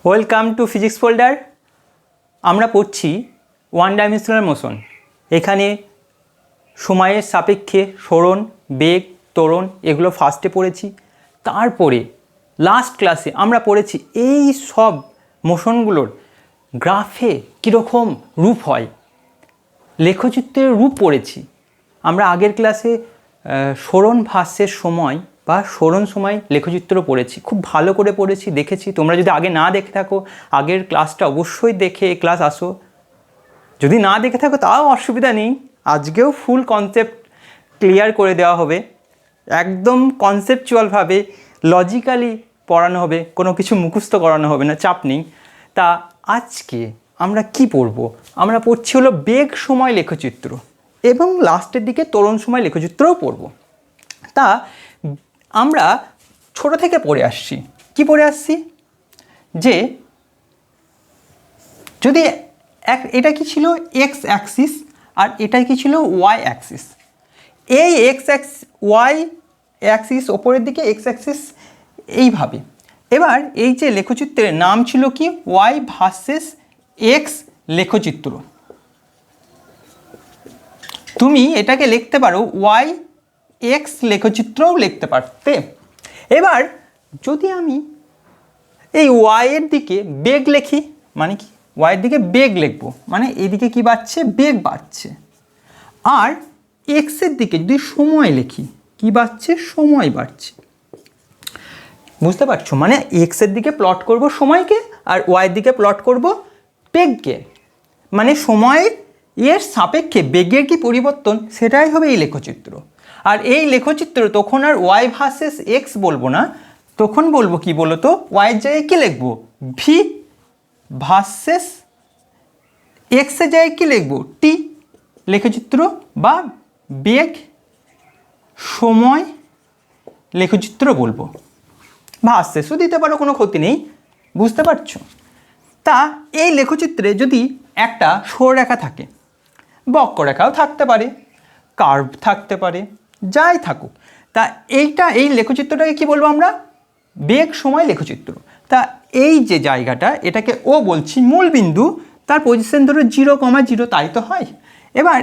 Welcome to physics folder. আমরা পড়ছি one dimensional motion. এখানে সময়ের সাপেক্ষে সরণ, বেগ, ত্বরণ এগুলো ফার্স্টে পড়েছি। তারপরে লাস্ট ক্লাসে আমরা পড়েছি এই সব মোশনগুলোর গ্রাফে কীরকম রূপ হয়, লেখচিত্রের রূপ পড়েছি। আমরা আগের ক্লাসে সরণ ভাষ্যের সময় বা সরণ সময় লেখচিত্র পড়েছি, খুব ভালো করে পড়েছি, দেখেছি। তোমরা যদি আগে না দেখে থাকো আগের ক্লাসটা অবশ্যই দেখে এই ক্লাস আসো। যদি না দেখে থাকো তাও অসুবিধা নেই, আজকেও ফুল কনসেপ্ট ক্লিয়ার করে দেওয়া হবে, একদম কনসেপচুয়ালভাবে লজিক্যালি পড়ানো হবে, কোনো কিছু মুখস্থ করানো হবে না, চাপ নেই। তা আজকে আমরা কি পড়ব? আমরা পড়ছি হলো বেগ সময় লেখচিত্র এবং লাস্টের দিকে ত্বরণ সময় লেখচিত্রও পড়ব। তা আমরা ছোট থেকে পড়ে আসছি, কি পড়ে আসছি যে যদি এটা কি ছিল এক্স অ্যাক্সিস আর এটা কি ছিল ওয়াই অ্যাক্সিস। এই ওয়াই অ্যাক্সিস ওপরের দিকে, এক্স অ্যাক্সিস এইভাবে। এবার এই যে লেখচিত্রের নাম ছিল কি ওয়াই ভার্সেস এক্স লেখচিত্র। তুমি এটাকে লিখতে পারো ওয়াই এক্স লেখচিত্রও লিখতে পারতে। এবার যদি আমি এই ওয়াইয়ের দিকে বেগ লিখি, মানে কি ওয়াইয়ের দিকে বেগ লিখবো, মানে এদিকে কি বাড়ছে, বেগ বাড়ছে। আর এক্সের দিকে যদি সময় লিখি, কি বাড়ছে, সময় বাড়ছে। বুঝতে পারছো? মানে এক্সের দিকে প্লট করব সময়কে আর ওয়াইয়ের দিকে প্লট করব বেগকে, মানে সময়ের এর সাপেক্ষে বেগের কি পরিবর্তন সেটাই হবে এই লেখচিত্র। আর এই লেখচিত্র তখন আর ওয়াই ভার্সেস এক্স বলবো না, তখন বলবো কি বলো তো, ওয়াইয়ের জায়গায় কী লিখবো, ভি ভার্সেস এক্সের জায়গায় কী লিখবো, টি লেখচিত্র বা বেগ সময় লেখচিত্র বলবো। ভার্সেসও দিতে পারো, কোনো ক্ষতি নেই। বুঝতে পারছো? তা এই লেখচিত্রে যদি একটা সরলরেখা থাকে, বক্ররেখাও থাকতে পারে, কার্ভ থাকতে পারে, যাই থাকুক, তা এই লেখচিত্রটাকে কি বলবো আমরা, বেগ সময় লেখচিত্র। তা এই যে জায়গাটা, এটাকে ও বলছি মূল বিন্দু, তার পজিশন ধরো 0,0, তাই তো হয়। এবার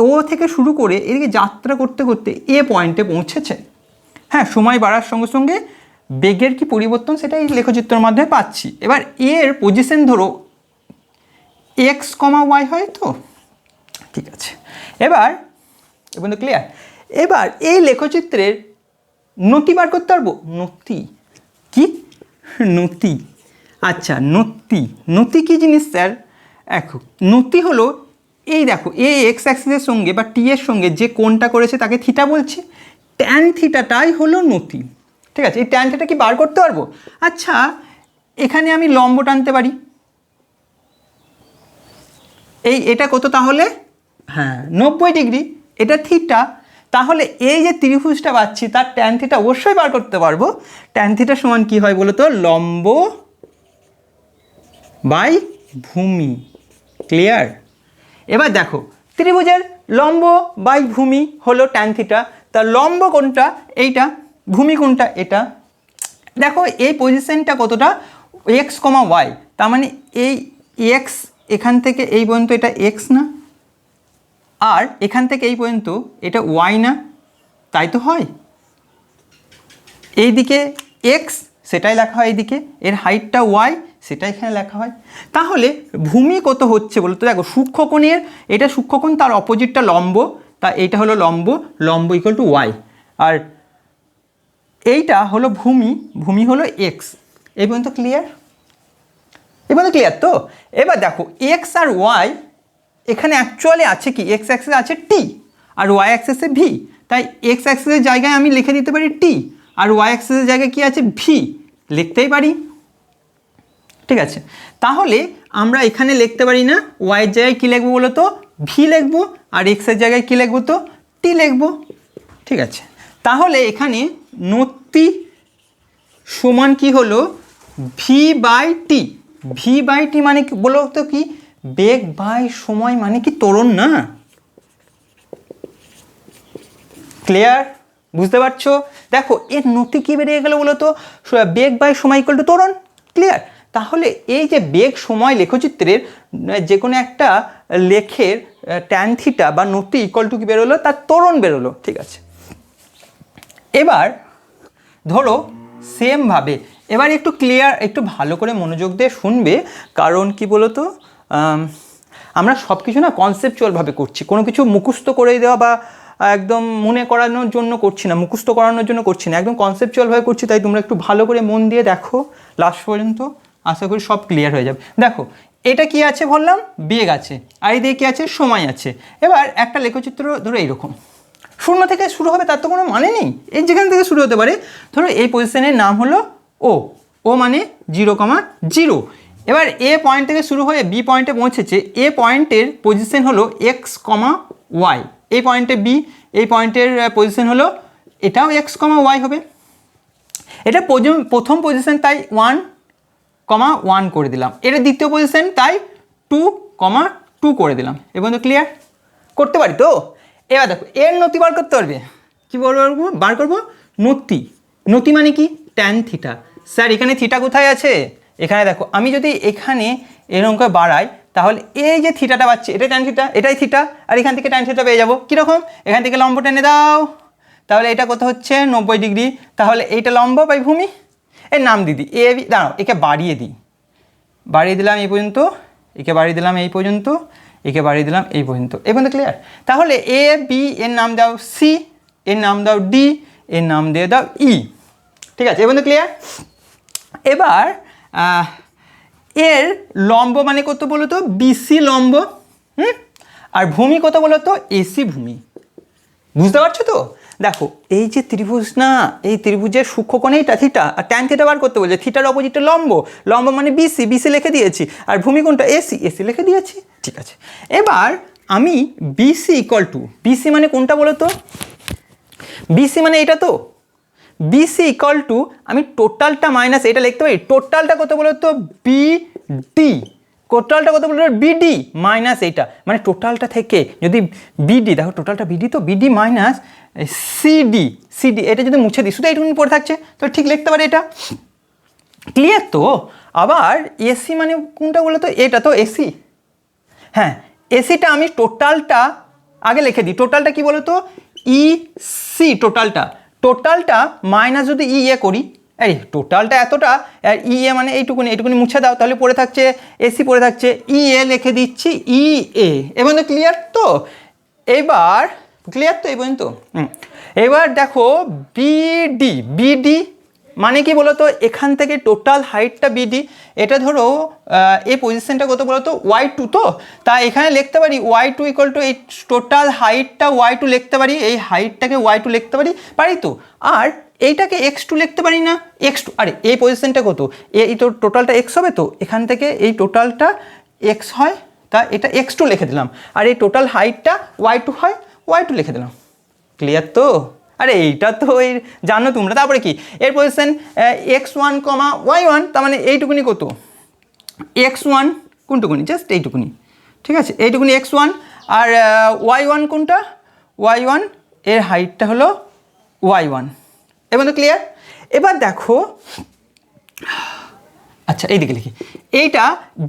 ও থেকে শুরু করে এদিকে যাত্রা করতে করতে এ পয়েন্টে পৌঁছেছে। হ্যাঁ, সময় বাড়ার সঙ্গে সঙ্গে বেগের কি পরিবর্তন সেটা এই লেখচিত্রের মাধ্যমে পাচ্ছি। এবার এর পজিশন ধরো এক্স কমা ওয়াই হয় তো, ঠিক আছে। এবার তো ক্লিয়ার। এবার এই লেখচিত্রের নতি বার করতে পারবো, নতি কি, নতি। আচ্ছা, নতি কি জিনিস স্যার? দেখো, নতি হলো এই দেখো, এই এক্স অ্যাক্সিসের সঙ্গে বা টি এর সঙ্গে যে কোণটা করেছে তাকে থিটা বলছে, ট্যান থিটাটাই হলো নতি। ঠিক আছে, এই ট্যান থিটা কি বার করতে পারবো? আচ্ছা, এখানে আমি লম্ব টানতে পারি, এটা কত তাহলে, হ্যাঁ 90 ডিগ্রি, এটা থিটা। তাহলে এই যে ত্রিভুজটা পাচ্ছি তার ট্যান থিটা অবশ্যই বার করতে পারবো। ট্যান থিটা সমান কি হয় বলো তো, লম্ব বাই ভূমি। ক্লিয়ার? এবার দেখো, ত্রিভুজের লম্ব বাই ভূমি হলো ট্যান থিটা। তার লম্ব কোনটা, এইটা, ভূমি কোনটা, এটা। দেখো এই পজিশনটা কতটা, এক্স কমা ওয়াই, তার মানে এই এক্স এখান থেকে এই পর্যন্ত এটা এক্স না, আর এখান থেকে এই পর্যন্ত এটা ওয়াই না, তাই তো হয়। এইদিকে এক্স সেটাই লেখা হয়, এইদিকে এর হাইটটা ওয়াই সেটা এখানে লেখা হয়। তাহলে ভূমি কত হচ্ছে বলো তো, দেখো সূক্ষ্মকোণের, এটা সূক্ষ্মকোণ, তার অপোজিটটা লম্ব, তা এইটা হলো লম্ব ইকুয়াল টু ওয়াই, আর এইটা হলো ভূমি হলো এক্স। এই পর্যন্ত ক্লিয়ার? ক্লিয়ার তো? এবার দেখো এক্স আর ওয়াই এখানে অ্যাকচুয়ালি আছে কি, এক্স অ্যাক্সিসে আছে টি আর ওয়াই অ্যাক্সিসে ভি, তাই এক্স অ্যাক্সিসের জায়গায় আমি লিখে দিতে পারি টি, আর ওয়াই অ্যাক্সিসের জায়গায় কি আছে, ভি, লিখতেই পারি। ঠিক আছে, তাহলে আমরা এখানে লিখতে পারি না, ওয়াইয়ের জায়গায় কী লিখবো বলো তো, ভি লিখবো, আর এক্সের জায়গায় কী লিখবো তো, টি লিখবো। ঠিক আছে, তাহলে এখানে নতি সমান কি হলো, v by t. V by t মানে কি বলো তো, কি বেগ বাই সময়, মানে কি ত্বরণ না। ক্লিয়ার? বুঝতে পারছো? দেখো এর নতি কি বেরিয়ে গেল বলো তো, বেগ বাই সময় ইকুয়াল টু ত্বরণ। ক্লিয়ার? তাহলে এই যে বেগ সময় লেখচিত্রের যে কোনো একটা লেখের ট্যান থিটা বা নতি ইকুয়াল টু কি বেরোলো, তার ত্বরণ বেরোলো। ঠিক আছে, এবার ধরো সেমভাবে এবার একটু ক্লিয়ার, একটু ভালো করে মনোযোগ দিয়ে শুনবে, কারণ কি বলো তো, আমরা সব কিছু না কনসেপচুয়ালভাবে করছি, কোনো কিছু মুখস্থ করে দেওয়া বা একদম মনে করানোর জন্য করছি না, মুখস্থ করানোর জন্য করছি না, একদম কনসেপচুয়ালভাবে করছি। তাই তোমরা একটু ভালো করে মন দিয়ে দেখো লাস্ট পর্যন্ত, আশা করি সব ক্লিয়ার হয়ে যাবে। দেখো এটা কি আছে বললাম, বেগ আছে, আর এই দিকে কী আছে, সময় আছে। এবার একটা লেখচিত্র ধরো এইরকম, শূন্য থেকে শুরু হবে তার তো কোনো মানে নেই, এই যেখান থেকে শুরু হতে পারে। ধরো এই পজিশনের নাম হলো ও, ও মানে 0,0। এবার এ পয়েন্ট থেকে শুরু হয়ে বি পয়েন্টে পৌঁছেছে, এ পয়েন্টের পজিশন হলো x,y, এই পয়েন্টে বি, এই পয়েন্টের পজিশন হলো এটাও x,y হবে। এটা প্রথম পজিশন, তাই 1,1 করে দিলাম। এটা দ্বিতীয় পজিশন, তাই 2,2 করে দিলাম। এবং তো ক্লিয়ার করতে পারি তো। এবার দেখো এর নতি বার করতে পারবে, কী বার করবো, নতি। নতি মানে কি, ট্যান থিটা। স্যার এখানে থিটা কোথায় আছে, এখানে দেখো আমি যদি এখানে এরকম করে বাড়াই, তাহলে এই যে থিটাটা পাচ্ছি এটা ট্যান থিটা, এটাই থিটা, আর এখান থেকে ট্যান থিটা পেয়ে যাবো। কীরকম, এখান থেকে লম্ব টেনে দাও, তাহলে এটা কত হচ্ছে 90 ডিগ্রি। তাহলে এইটা লম্ব বাই ভূমি, এর নাম দিদি এ বি। দাঁড়াও একে বাড়িয়ে দিই, বাড়িয়ে দিলাম এই পর্যন্ত, একে বাড়িয়ে দিলাম এই পর্যন্ত, একে বাড়িয়ে দিলাম এই পর্যন্ত। এই পর্যন্ত ক্লিয়ার। তাহলে এ বি এর নাম দাও সি, এর নাম দাও ডি, এর নাম দিয়ে দাও ই। ঠিক আছে, এই পর্যন্ত ক্লিয়ার। এবার এর লম্ব মানে কত বলো তো, বিসি লম্ব, আর ভূমি কত বলো তো, এসি ভূমি। বুঝতে পারছো তো। দেখো এই যে ত্রিভুজ না, এই ত্রিভুজের সূক্ষ্মকোণ এইটা থিটা, আর ট্যান থিটা বার করতে বলছে, থিটার অপোজিটে লম্ব, লম্ব মানে বিসি, বিসি লিখে দিয়েছি, আর ভূমি কোনটা, এসি, এসি লিখে দিয়েছি। ঠিক আছে, এবার আমি বিসি ইকুয়াল টু, বিসি মানে কোনটা বলো তো, বিসি মানে এটা তো, বিসি ইকুয়াল টু আমি টোটালটা মাইনাস এটা লিখতে পারি, টোটালটা কত বলো তো, বিডি, টোটালটা কত বলো, বিডি মাইনাস এইটা, মানে টোটালটা থেকে যদি বিডি, দেখো টোটালটা বিডি তো, বিডি মাইনাস সিডি, সিডি এটা যদি মুছে দিই, শুধু এইটুকুনি পড়ে থাকছে, তো ঠিক লিখতে পারি এটা। ক্লিয়ার তো। আবার এসি মানে কোনটা বলো তো, এটা তো এসি। হ্যাঁ, এসিটা আমি টোটালটা আগে লিখে দিই, টোটালটা কি বলো তো, ই সি, টোটালটা মাইনাস যদি ই এ করি, এই টোটালটা এতটা, আর ই এ মানে এইটুকুনি, এইটুকুনি মুছে দাও, তাহলে পড়ে থাকছে এসি, পড়ে থাকছে ই এ, লিখে দিচ্ছি ই এ। এবং ক্লিয়ার তো। এবার ক্লিয়ার তো এই পর্যন্ত। এবার দেখো বিডি, বিডি মানে কি বলো তো, এখান থেকে টোটাল হাইটটা বিডি, এটা ধরো এই পজিশনটা কত বলো তো, y2 তো, তা এখানে লিখতে পারি y2 ইকুয়াল টু এই টোটাল হাইটটা y2 লিখতে পারি, এই হাইটটাকে y2 লিখতে পারি তো, আর এইটাকে x2 লিখতে পারি না, x2, আরে এই পজিশনটা কত, এই তো টোটালটা x হবে তো, এখান থেকে এই টোটালটা x হয়, তা এটা x2 লিখে দিলাম, আর এই টোটাল হাইটটা y2 হয়, y2 লিখে দিলাম। ক্লিয়ার তো। আরে এইটা তো এই জানো তোমরা। তারপরে কি, এর পজিশন x1, y1, তার মানে এইটুকুনি কত, x1 কোনটুকুনি, জাস্ট এইটুকুনি। ঠিক আছে, এইটুকুনি x1, আর y1 কোনটা, y1 এর হাইটটা হলো y1। এবার তো ক্লিয়ার। এবার দেখো, আচ্ছা এইদিকে লিখি, এইটা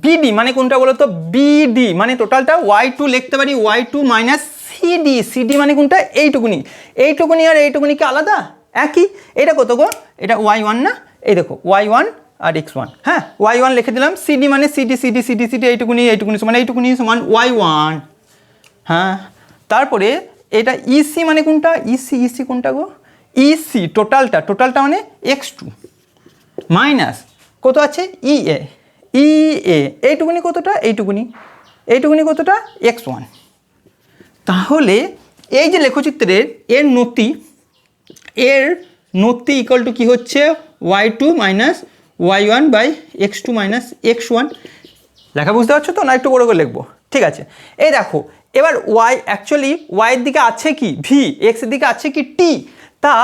বিডি মানে কোনটা বলো তো, বিডি মানে টোটালটা y2 লিখতে পারি, y2 মাইনাস সিডি, সিডি মানে কোনটা, এইটুকুনি, এইটুকুনি আর এইটুকুনি কি আলাদা, একই। এটা কত গো, এটা y1 না, এই দেখো y1 আর x1, হ্যাঁ y1 লিখে দিলাম, সিডি মানে সিডি, সিডি সিডি সিডি, এইটুকুনি এইটুকুনি সমান এইটুকুনি সমান y1। হ্যাঁ, তারপরে এটা ইসি মানে কোনটা, ইসি, ইসি কোনটা গো, ইসি টোটালটা মানে x2 মাইনাস কত আছে, ই এ, এইটুকুনি কতটা, এইটুকুনি কতটা, x1। তাহলে এই যে লেখচিত্রের এর নতি ইকুয়াল টু কী হচ্ছে, y2 minus y1 by x2 minus x1। লেখা বুঝতে পারছো তো, না একটু বড় করে লিখবো। ঠিক আছে, এই দেখো এবার y, অ্যাকচুয়ালি ওয়াইয়ের দিকে আছে কি ভি, এক্সের দিকে আছে কি টি, তা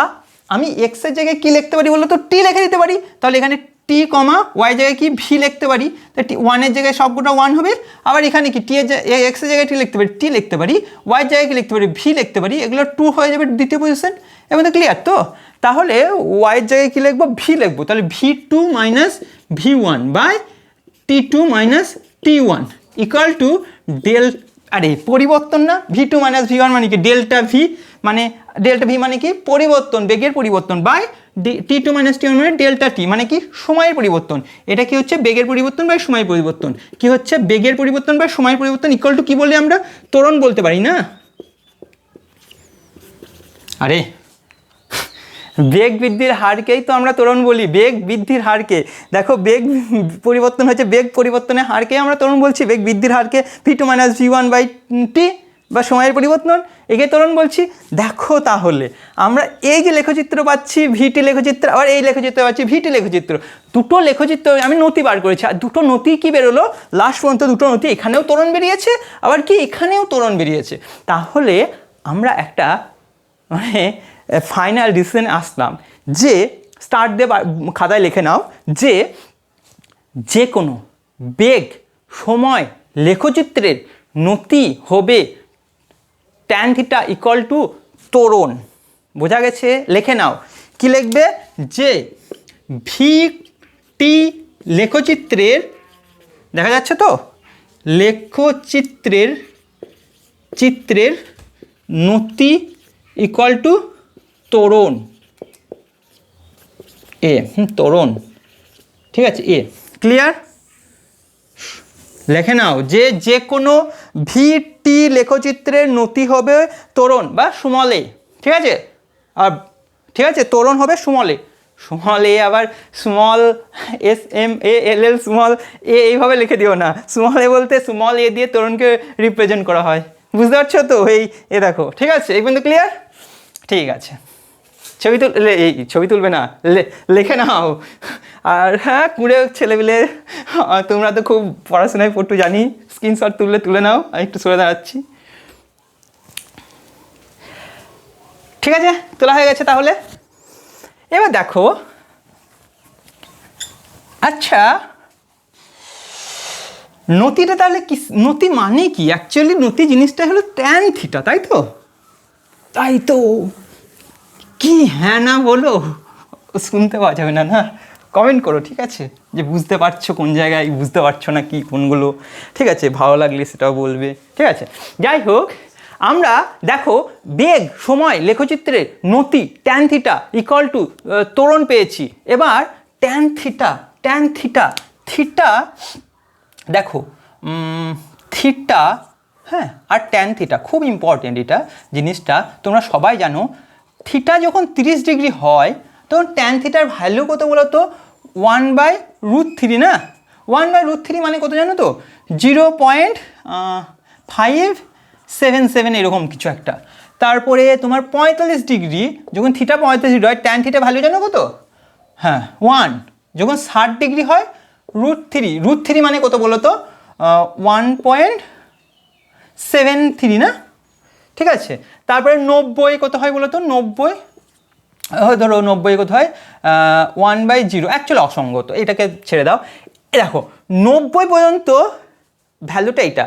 আমি এক্সের জায়গায় কী লিখতে পারি বলো তো, টি লিখে দিতে পারি। তাহলে এখানে টি কমা ওয়াই জায়গায় কি ভি লিখতে পারি, তা টি ওয়ানের জায়গায় সবকটা 1 হবে। আবার এখানে কি টি এর এক্সের জায়গায় টি লিখতে পারি, টি লিখতে পারি, ওয়াই জায়গায় কি লিখতে পারি, ভি লিখতে পারি, এগুলো 2 হয়ে যাবে দ্বিতীয় পজিশন। এবার তো ক্লিয়ার তো? তাহলে ওয়াইয়ের জায়গায় কী লিখবো, ভি লিখবো। তাহলে V2 minus V1 by T2 minus T1 equal to del, আরে পরিবর্তন না, V2 মাইনাস V1 মানে কি ডেল্টা ভি, মানে ডেল্টা ভি মানে কি পরিবর্তন, বেগের পরিবর্তন, বাই T2 মাইনাস T1 মানে ডেল্টা টি মানে কি সময়ের পরিবর্তন। এটা কি হচ্ছে বেগের পরিবর্তন বাই সময়ের পরিবর্তন, কি হচ্ছে বেগের পরিবর্তন বাই সময়ের পরিবর্তন ইকুয়াল টু কি বলি আমরা, ত্বরণ বলতে পারি না? আরে বেগ বৃদ্ধির হারকেই তো আমরা ত্বরণ বলি, বেগ বৃদ্ধির হারকে। দেখো বেগ পরিবর্তন হচ্ছে, বেগ পরিবর্তনের হারকেই আমরা ত্বরণ বলছি, বেগ বৃদ্ধির হারকে V2 minus V1 by T বা সময়ের পরিবর্তন, একে ত্বরণ বলছি। দেখো তাহলে আমরা এই যে লেখচিত্র পাচ্ছি ভিটি লেখচিত্র, আবার এই লেখচিত্র পাচ্ছি ভিটি লেখচিত্র, দুটো লেখচিত্র আমি নতি বার করেছি, আর দুটো নতি কি বেরোলো লাস্ট পর্যন্ত, দুটো নতি এখানেও ত্বরণ বেরিয়েছে, আবার কি এখানেও ত্বরণ বেরিয়েছে। তাহলে আমরা একটা মানে ফাইনাল ডিসিশনে আসলাম যে, স্টার্ট দিয়ে খাতায় লিখে নাও, যে যে কোনো বেগ সময় লেখচিত্রের নতি হবে ট্যান থিটা ইকুয়াল টু ত্বরণ। বোঝা গেছে? লিখে নাও, কি লিখবে, যে ভিটি লেখচিত্রের, দেখা যাচ্ছে তো, চিত্রের নতি ইকুয়াল টু ত্বরণ, ত্বরণ, ঠিক আছে, ক্লিয়ার? লিখে নাও যে কোনো ভিটি লেখচিত্রের নতি হবে ত্বরণ বা সুমলে, ঠিক আছে? আর ঠিক আছে, ত্বরণ হবে সুমলে, স্মল এ আবার স্মল SMALL স্মল এ এইভাবে লিখে দিও না, স্মল এ বলতে স্মল এ দিয়ে ত্বরণকে রিপ্রেজেন্ট করা হয়, বুঝতে পারছো তো? এই দেখো, ঠিক আছে, এই পর্যন্ত ক্লিয়ার? ঠিক আছে, ছবি তুলবে না, লিখে নাও। আর হ্যাঁ, কুড়ে ছেলেপিলে তোমরা তো খুব পড়াশোনায় পড়তে জানি, স্ক্রিনশট তুলে নাও, আমি একটু সরে দাঁড়াচ্ছি। ঠিক আছে, তোলা হয়ে গেছে। তাহলে এবার দেখো, আচ্ছা নতিটা তাহলে কি, নতি মানে কি? অ্যাকচুয়ালি নতি জিনিসটা হলো ট্যান থিটা, তাই তো? তাই তো, কি হ্যাঁ না বলো, শুনতে পাওয়া যাবে না, না কমেন্ট করো, ঠিক আছে, যে বুঝতে পারছো কোন জায়গায়, বুঝতে পারছো না কি কোনগুলো, ঠিক আছে, ভালো লাগলে সেটাও বলবে, ঠিক আছে। যাই হোক, আমরা দেখো বেগ সময় লেখচিত্রের নতি ট্যান থিটা ইকুয়াল টু ত্বরণ পেয়েছি। এবার ট্যান থিটা দেখো, থিটা, হ্যাঁ, আর ট্যান থিটা খুব ইম্পর্টেন্ট, এটা জিনিসটা তোমরা সবাই জানো। থিটা যখন 30 ডিগ্রি হয় তখন ট্যান থিটার ভ্যালু কত বলো তো, 1/√3 না? 1/√3 মানে কত জানো তো, 0.577 এরকম কিছু একটা। তারপরে তোমার 45 ডিগ্রি যখন থিটা 45 ডিগ্রি হয়, ট্যান থিটা ভ্যালু জানো কত? হ্যাঁ 1। যখন 60 ডিগ্রি হয় √3 মানে কত বলো তো, 1.73 না? ঠিক আছে। তারপরে 90 কত হয় বলো তো, 90 ধরো 90 কত হয়, 1/0, অ্যাকচুয়ালি অসঙ্গত, এটাকে ছেড়ে দাও। দেখো 90 পর্যন্ত ভ্যালুটা এটা,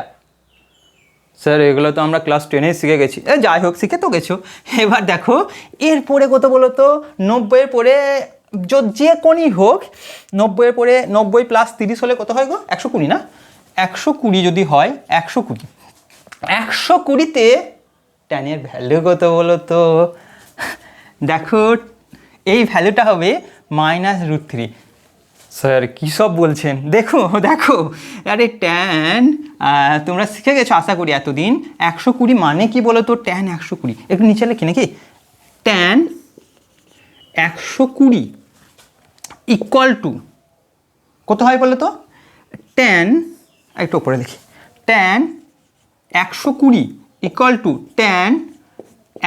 স্যার এগুলো তো আমরা ক্লাস 10-এ শিখে গেছি, যাই হোক শিখে তো গেছো। এবার দেখো এরপরে কত বলো তো, 90-এর পরে যে কোনই হোক, 90-এর পরে 90 + 30 হলে কত হয় গো, 120 না? 120 যদি হয়, 120তে ট্যানের ভ্যালু কত বলো তো, দেখো এই ভ্যালুটা হবে -√3। স্যার কী সব বলছেন, দেখো আরে ট্যান তোমরা শিখে গেছো আশা করি এতদিন। 120 মানে কি বলো তো, ট্যান 120, একটু নিচে লেখি নাকি, ট্যান 120 ইকুয়াল টু কত হয় বলো তো, ট্যান, একটু উপরে দেখি, ট্যান 120 ইকুয়াল টু ট্যান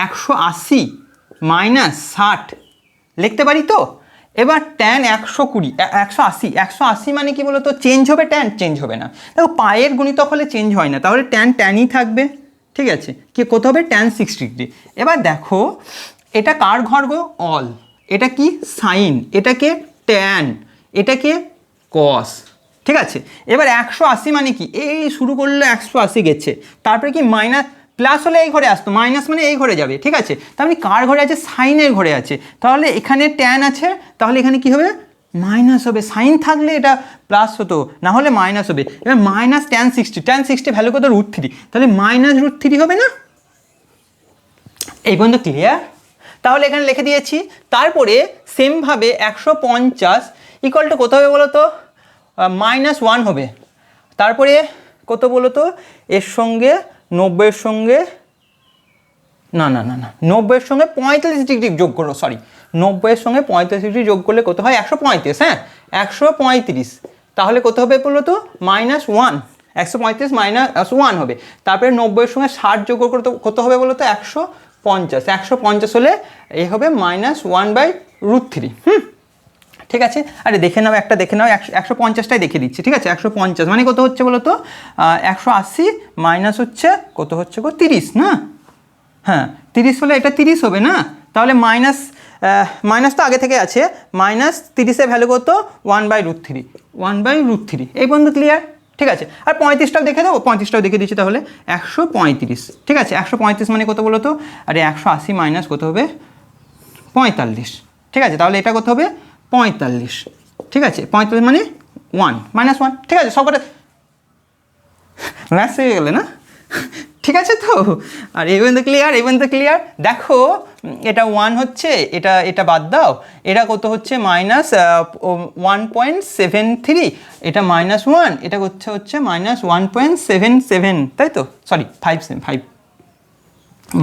180 - 60 লিখতে পারি তো। এবার ট্যান 180 মানে কি বলো তো, চেঞ্জ হবে ট্যান, চেঞ্জ হবে না। দেখো পায়ের গুণিতক হলে চেঞ্জ হয় না, তাহলে ট্যানই থাকবে, ঠিক আছে। কি কত হবে, ট্যান 60 ডিগ্রি। এবার দেখো এটা কার ঘর গো, অল, এটা কি সাইন, এটাকে ট্যান, এটাকে কস, ঠিক আছে। এবার 180 মানে কি, এই শুরু করলে 180 গেছে, তারপরে কি প্লাস হলে এই ঘরে আসতো, মাইনাস মানে এই ঘরে যাবে, ঠিক আছে। তার মানে কার ঘরে আছে? সাইনের ঘরে আছে। তাহলে এখানে ট্যান আছে, তাহলে এখানে কি হবে? মাইনাস হবে। সাইন থাকলে এটা প্লাস হতো, না হলে মাইনাস হবে। এবার মাইনাস ট্যান 60 ভ্যালু কত? √3, তাহলে মাইনাস √3 হবে না? এই পর্যন্ত ক্লিয়ার? তাহলে এখানে লিখে দিয়েছি। তারপরে সেমভাবে 150 ইকুয়াল টু কত হবে বলো তো? -1 হবে। তারপরে কত বলো তো? এর সঙ্গে 90-এর সঙ্গে না 90-এর সঙ্গে 45 ডিগ্রি যোগ করো, সরি 90-এর সঙ্গে 45 ডিগ্রি যোগ করলে কত হয়? 135। হ্যাঁ 135, তাহলে কত হবে বলো তো? -1, 135 -1 হবে। তারপরে 90-এর সঙ্গে 60 যোগ করলে কত হবে বলো তো? 150 হলে এই হবে -1/√3। ঠিক আছে। আরে দেখে নাও, একটা দেখে নাও, 150টাই দেখে দিচ্ছি, ঠিক আছে। 150 মানে কত হচ্ছে বলো তো? 180 মাইনাস হচ্ছে কত হচ্ছে গো? 30 না? হ্যাঁ 30 হলে এটা 30 হবে না? তাহলে মাইনাস তো আগে থেকে আছে, -30-এর ভ্যালু কত? 1/√3। এই পর্যন্ত ক্লিয়ার? ঠিক আছে। আর 35টাও দেখে দেবো, 35টাও দেখে দিচ্ছি তাহলে। 135, ঠিক আছে। 135 মানে কত বলো তো? আরে 180 মাইনাস কত হবে? 45, ঠিক আছে। তাহলে এটা কত হবে? 45, ঠিক আছে। 45 মানে 1 -1, ঠিক আছে। সবকটা ম্যাথস হয়ে গেলে না? ঠিক আছে তো? আর এই পর্যন্ত ক্লিয়ার? দেখো এটা 1 হচ্ছে, এটা বাদ দাও, এটা কত হচ্ছে? -1.73, এটা -1, এটা হচ্ছে -1.77, তাই তো? সরি 5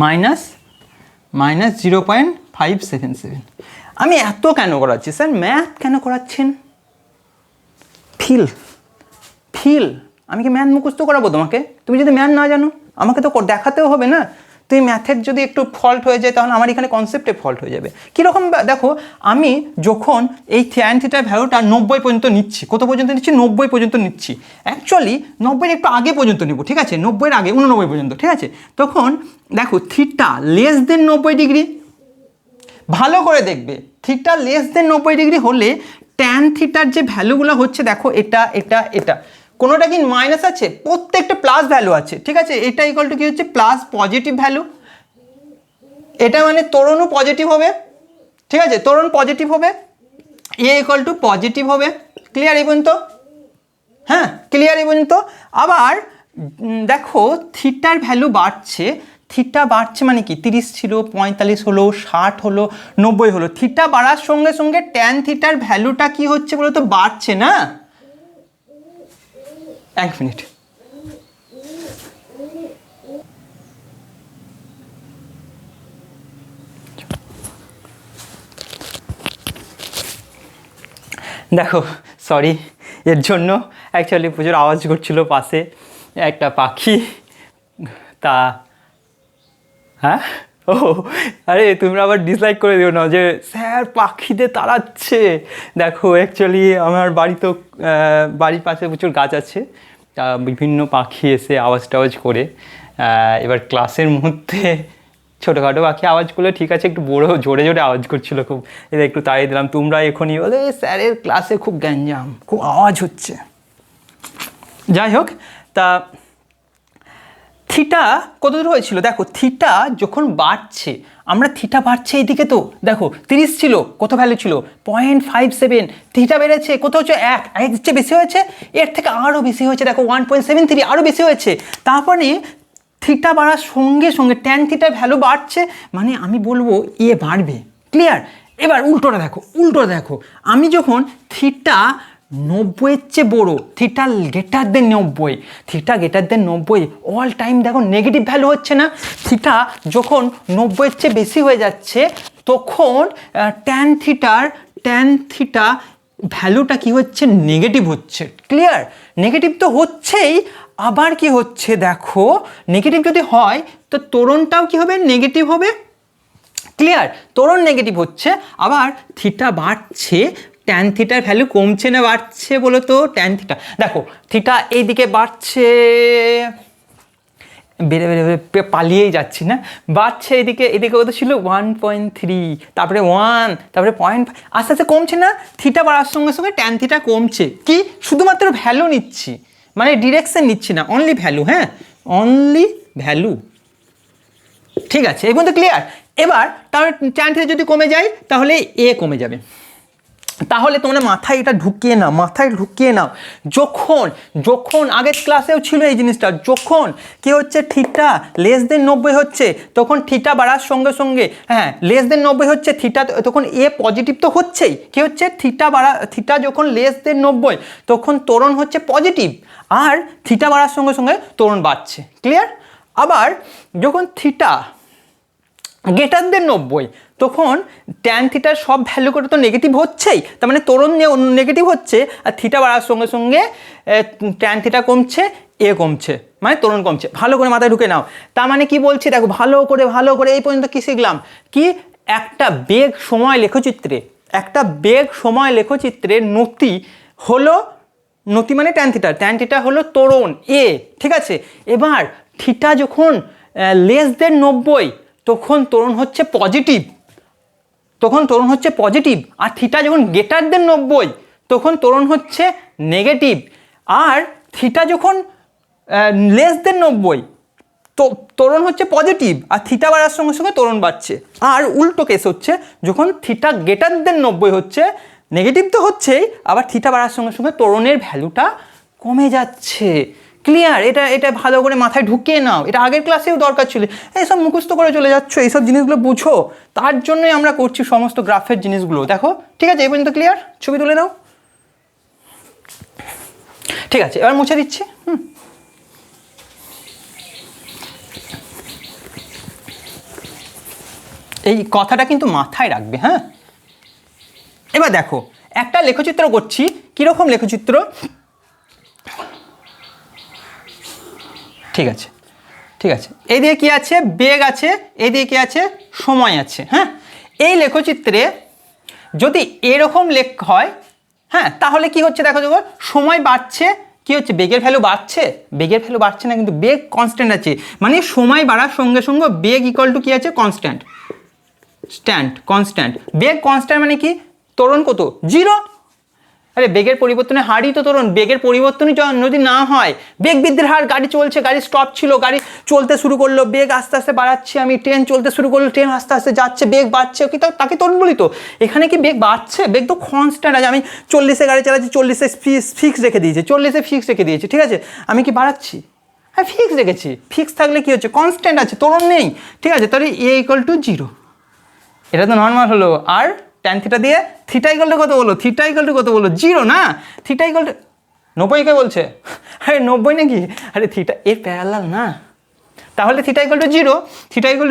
-0.577। আমি এত কেন করাচ্ছি স্যার? ম্যাথ কেন করাচ্ছেন? ফিল। আমি কি ম্যাথ মুখস্থ করাবো তোমাকে? তুমি যদি ম্যাথ না জানো আমাকে তো দেখাতেও হবে না। তুমি ম্যাথের যদি একটু ফল্ট হয়ে যায় তাহলে আমার এখানে কনসেপ্টে ফল্ট হয়ে যাবে। কীরকম দেখো, আমি যখন এই tan থিটার ভ্যালুটা 90 পর্যন্ত নিচ্ছি, কত পর্যন্ত নিচ্ছি? 90 পর্যন্ত নিচ্ছি। অ্যাকচুয়ালি 90-এর একটু আগে পর্যন্ত নেব, ঠিক আছে। 90-এর আগে 89 পর্যন্ত, ঠিক আছে। তখন দেখো থিটা লেস দেন 90 ডিগ্রি, ভালো করে দেখবে। থিটা লেস দেন 90 ডিগ্রি হলে tan থিটার যে ভ্যালুগুলো হচ্ছে, দেখো এটা কোনোটা কি মাইনাস আছে? প্রত্যেকটা প্লাস ভ্যালু আছে, ঠিক আছে। এটা ইকুয়াল টু কি হচ্ছে? Plus positive value. এটা মানে ত্বরণও পজিটিভ হবে, ঠিক আছে। ত্বরণ পজিটিভ হবে, এ ইকুয়াল টু পজিটিভ হবে। ক্লিয়ার এই পর্যন্ত? হ্যাঁ ক্লিয়ার এই পর্যন্ত? আবার দেখো থিটার ভ্যালু বাড়ছে, থিটা বাড়ছে মানে কি? 30 ছিল, 45 হলো, 60 হলো, 90 হলো। থিটা বাড়ার সঙ্গে সঙ্গে tan থিটার ভ্যালুটা কি হচ্ছে বলো তো? বাড়ছে না? এক মিনিট, দেখো সরি এর জন্য, অ্যাকচুয়ালি প্রচুর আওয়াজ করছিল পাশে একটা পাখি। তা হ্যাঁ ও আরে তোমরা আবার ডিসলাইক করে দিও না যে স্যার পাখিদের তাড়াচ্ছে। দেখো অ্যাকচুয়ালি আমার বাড়ির পাশে প্রচুর গাছ আছে, তা বিভিন্ন পাখি এসে আওয়াজ টাওয়াজ করে। এবার ক্লাসের মধ্যে ছোটোখাটো পাখি আওয়াজ করলে ঠিক আছে, একটু বড়ো জোরে আওয়াজ করছিল খুব, এটা একটু তাড়িয়ে দিলাম। তোমরা এখনই বলে স্যারের ক্লাসে খুব গ্যাঞ্জাম, খুব আওয়াজ হচ্ছে। যাই হোক, তা থিটা কত দূর হয়েছিল? দেখো থিটা যখন বাড়ছে, আমরা থিটা বাড়ছে এইদিকে, তো দেখো 30 ছিল, কত ভ্যালু ছিল? 0.57। থিটা বেড়েছে কত হচ্ছে? 1 চেয়ে বেশি হয়েছে, এর থেকে আরও বেশি হয়েছে, দেখো 1.73, আরও বেশি হয়েছে। তারপরে থিটা বাড়ার সঙ্গে সঙ্গে tan থিটার ভ্যালু বাড়ছে, মানে আমি বলবো এ বাড়বে। ক্লিয়ার? এবার উল্টোটা দেখো, আমি যখন থিটা 90-এর চেয়ে বড়ো, theta greater than 90, all time দেখো নেগেটিভ ভ্যালু হচ্ছে না? থিটা যখন 90-এর চেয়ে বেশি হয়ে যাচ্ছে তখন tan থিটা ভ্যালুটা কি হচ্ছে? নেগেটিভ হচ্ছে। ক্লিয়ার? নেগেটিভ তো হচ্ছেই, আবার কি হচ্ছে দেখো, নেগেটিভ যদি হয় তো ত্বরণটাও কি হবে? নেগেটিভ হবে। ক্লিয়ার? ত্বরণ নেগেটিভ হচ্ছে, আবার থিটা বাড়ছে, tan থিটার ভ্যালু কমছে না বাড়ছে বলো তো? tan থিটা দেখো, থিটা এইদিকে বাড়ছে, বেড়ে পালিয়েই যাচ্ছি না, বাড়ছে এদিকে কত ছিল? 1.3, তারপরে 1, তারপরে 0.5, আস্তে আস্তে কমছে না? থিটা বাড়ার সঙ্গে সঙ্গে tan থিটা কমছে। কি? শুধুমাত্র ভ্যালু নিচ্ছি, মানে ডিরেকশন নিচ্ছি না, অনলি ভ্যালু। হ্যাঁ অনলি ভ্যালু, ঠিক আছে, এই পর্যন্ত ক্লিয়ার। এবার তাহলে ট্যান থিটা যদি কমে যায় তাহলে এ কমে যাবে। তাহলে তোমরা মাথায় এটা ঢুকিয়ে নাও, মাথায় ঢুকিয়ে নাও, যখন যখন আগের ক্লাসেও ছিল এই জিনিসটা, যখন কি হচ্ছে থিটা লেস দেন 90 হচ্ছে তখন থিটা বাড়ার সঙ্গে সঙ্গে, হ্যাঁ লেস দেন 90 হচ্ছে থিটা, তখন এ পজিটিভ তো হচ্ছেই, কি হচ্ছে থিটা যখন লেস দেন 90 তখন ত্বরণ হচ্ছে পজিটিভ, আর থিটা বাড়ার সঙ্গে সঙ্গে ত্বরণ বাড়ছে। ক্লিয়ার? আবার যখন থিটা গ্রেটার দেন 90 তখন ট্যান থিটার সব ভ্যালু করে তো নেগেটিভ হচ্ছেই, তার মানে ত্বরণ নেগেটিভ হচ্ছে, আর থিটা বাড়ার সঙ্গে সঙ্গে ট্যান থিটা কমছে, এ কমছে, মানে ত্বরণ কমছে। ভালো করে মাথায় ঢুকে নাও। তার মানে কি বলছি দেখো, ভালো করে এই পর্যন্ত কি শিখলাম, কি একটা বেগ সময় লেখচিত্রের নতি হলো, নতি মানে ট্যান থিটা হলো ত্বরণ এ, ঠিক আছে। এবার থিটা যখন লেস দেন 90 তখন ত্বরণ হচ্ছে পজিটিভ, আর থিটা যখন গ্রেটার দেন 90 তখন ত্বরণ হচ্ছে নেগেটিভ, আর থিটা যখন লেস দেন 90 তো ত্বরণ হচ্ছে পজিটিভ, আর থিটা বাড়ার সঙ্গে সঙ্গে ত্বরণ বাড়ছে। আর উল্টো কেস হচ্ছে যখন থিটা গ্রেটার দেন 90 হচ্ছে, নেগেটিভ তো হচ্ছেই, আবার থিটা বাড়ার সঙ্গে সঙ্গে ত্বরণের ভ্যালুটা কমে যাচ্ছে। ক্লিয়ার? এটা ভালো করে মাথায় ঢুকিয়ে নাও, এটা আগের ক্লাসেও দরকার ছিল। এইসব মুখস্থ করে চলে যাচ্ছ, এইসব জিনিসগুলো বুঝো, তার জন্যই আমরা করছি সমস্ত গ্রাফের জিনিসগুলো। দেখো ঠিক আছে, এই পর্যন্ত ক্লিয়ার? ছবি তুলে নাও। ঠিক আছে, এবার মুছে দিচ্ছি। এই কথাটা কিন্তু মাথায় রাখবে, হ্যাঁ। এবার দেখো একটা লেখচিত্র করছি, কিরকম লেখচিত্র, ঠিক আছে এইদিকে কি আছে, বেগ আছে, এইদিকে কি আছে, সময় আছে, হ্যাঁ। এই লেখচিত্রে যদি এরকম লেখ হয়, হ্যাঁ, তাহলে কি হচ্ছে দেখো, সময় বাড়ছে, কি হচ্ছে বেগের ভ্যালু বাড়ছে না, কিন্তু বেগ কনস্ট্যান্ট আছে, মানে সময় বাড়ার সঙ্গে সঙ্গে বেগ ইকুয়াল টু কি আছে, কনস্ট্যান্ট। বেগ কনস্ট্যান্ট মানে কি, ত্বরণ কত, 0। আরে বেগের পরিবর্তনের হারই তো ত্বরণ, বেগের পরিবর্তনই যদি না হয়, বেগ বৃদ্ধির হার, গাড়ি চলছে, গাড়ি স্টপ ছিল, গাড়ি চলতে শুরু করলো, বেগ আস্তে আস্তে বাড়াচ্ছি আমি, ট্রেন চলতে শুরু করলো, ট্রেন আস্তে আস্তে যাচ্ছে, বেগ বাড়ছে, কি তাকে ত্বরণ বলি তো। এখানে কি বেগ বাড়ছে, বেগ তো কনস্ট্যান্ট আছে, আমি 40-এ গাড়ি চালাচ্ছি, 40-এ ফিক্স রেখে দিয়েছি, ঠিক আছে, আমি কি বাড়াচ্ছি, হ্যাঁ ফিক্স রেখেছি, ফিক্স থাকলে কি হচ্ছে, কনস্ট্যান্ট আছে, ত্বরণ নেই, ঠিক আছে, তাহলে এ ইকুয়াল টু 0, এটা তো নর্মাল হলো। আর ট্যান থিটা দিয়ে থিটা ইকুয়াল টু কত বলো, 0 না, থিটা ইকুয়াল টু 90 কে বলছে, আরে 90 নাকি, আরে থিটা এর প্যারালাল না, তাহলে থিটা ইকুয়াল টু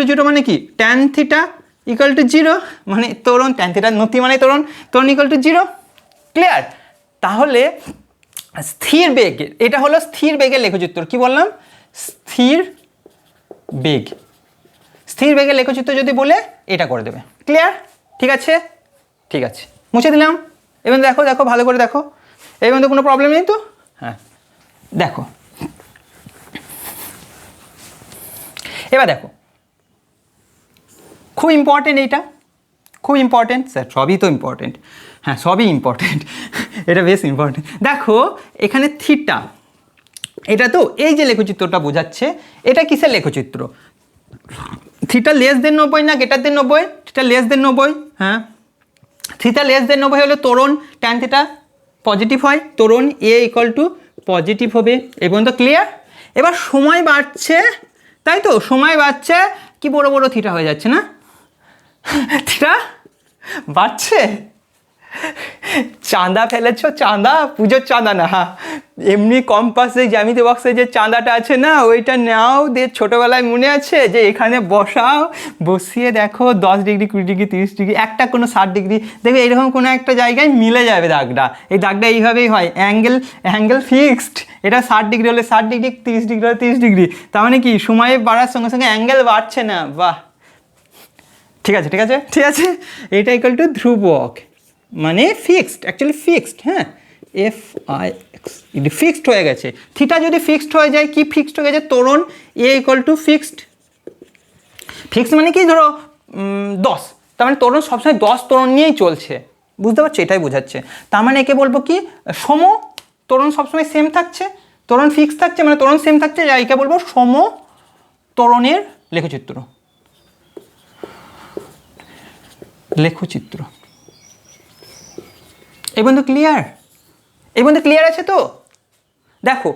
0 মানে কি, ট্যান থিটা ইকুয়াল টু 0 মানে ত্বরণ, ট্যান থিটার নতি মানে ত্বরণ ইকুয়াল টু 0। ক্লিয়ার? তাহলে স্থির বেগ, এটা হলো স্থির বেগের লেখচিত্র। কি বললাম, স্থির বেগের লেখচিত্র যদি বলে এটা করে দেবে। ক্লিয়ার? ঠিক আছে, মুছে দিলাম। এবার দেখো ভালো করে দেখো, এর মধ্যে কোনো প্রবলেম নেই তো, হ্যাঁ দেখো, এবার দেখো খুব ইম্পর্টেন্ট, এইটা খুব ইম্পর্টেন্ট স্যার, সবই তো ইম্পর্টেন্ট, হ্যাঁ সবই ইম্পর্টেন্ট, এটা বেশ ইম্পর্টেন্ট। দেখো এখানে থিটা, এটা তো এই যে লেখচিত্রটা বোঝাচ্ছে, এটা কিসের লেখচিত্র, থিটা লেস দেন 90 না greater than 90, theta less than 90, হ্যাঁ থিটা লেস দেন 90 হলে ত্বরণ ট্যান থিটা পজিটিভ হয়, ত্বরণ এ ইকুয়াল টু পজিটিভ হবে। এই পর্যন্ত ক্লিয়ার? এবার সময় বাড়ছে, তাই তো, সময় বাড়ছে, কি বড় বড় থিটা হয়ে যাচ্ছে না, থিটা বাড়ছে, চাঁদা ফেলেছো, চাঁদা পুজোর চাঁদা না, এমনি কম্পাসে জ্যামিতি বক্সে যে চাঁদাটা আছে না, ওইটা নাও দিয়ে ছোটোবেলায় মনে আছে যে এখানে বসিয়ে দেখো 10 ডিগ্রি 20 ডিগ্রি 30 ডিগ্রি, একটা কোনো 60 ডিগ্রি দেখবে, এরকম কোনো একটা জায়গায় মিলে যাবে দাগটা, এই দাগটা এইভাবেই হয়, অ্যাঙ্গেল ফিক্সড, এটা 60 ডিগ্রি হলে 60 ডিগ্রি, 30 ডিগ্রি হলে 30 ডিগ্রি, তার মানে কি সময় বাড়ার সঙ্গে সঙ্গে অ্যাঙ্গেল বাড়ছে না, বাহ, ঠিক আছে, এটা ইকুয়াল টু ধ্রুবক, মানে ফিক্সড, অ্যাকচুয়ালি ফিক্সড, হ্যাঁ FIX, ফিক্সড হয়ে গেছে। থিটা যদি ফিক্সড হয়ে যায়, কি ফিক্সড হয়ে গেছে, ত্বরণ এ ইকুয়াল টু ফিক্সড মানে কি, ধরো 10, তার মানে ত্বরণ সবসময় 10 ত্বরণ নিয়েই চলছে, বুঝতে পারছো, এটাই বোঝাচ্ছে। তার মানে একে বলবো কি, ত্বরণ সবসময় সেম থাকছে, ত্বরণ ফিক্স থাকছে, মানে ত্বরণ সেম থাকছে, একে বলবো ত্বরণের লেখচিত্র। লেখচিত্র। এই বন্ধু ক্লিয়ার? এই বন্ধু ক্লিয়ার আছে তো? দেখো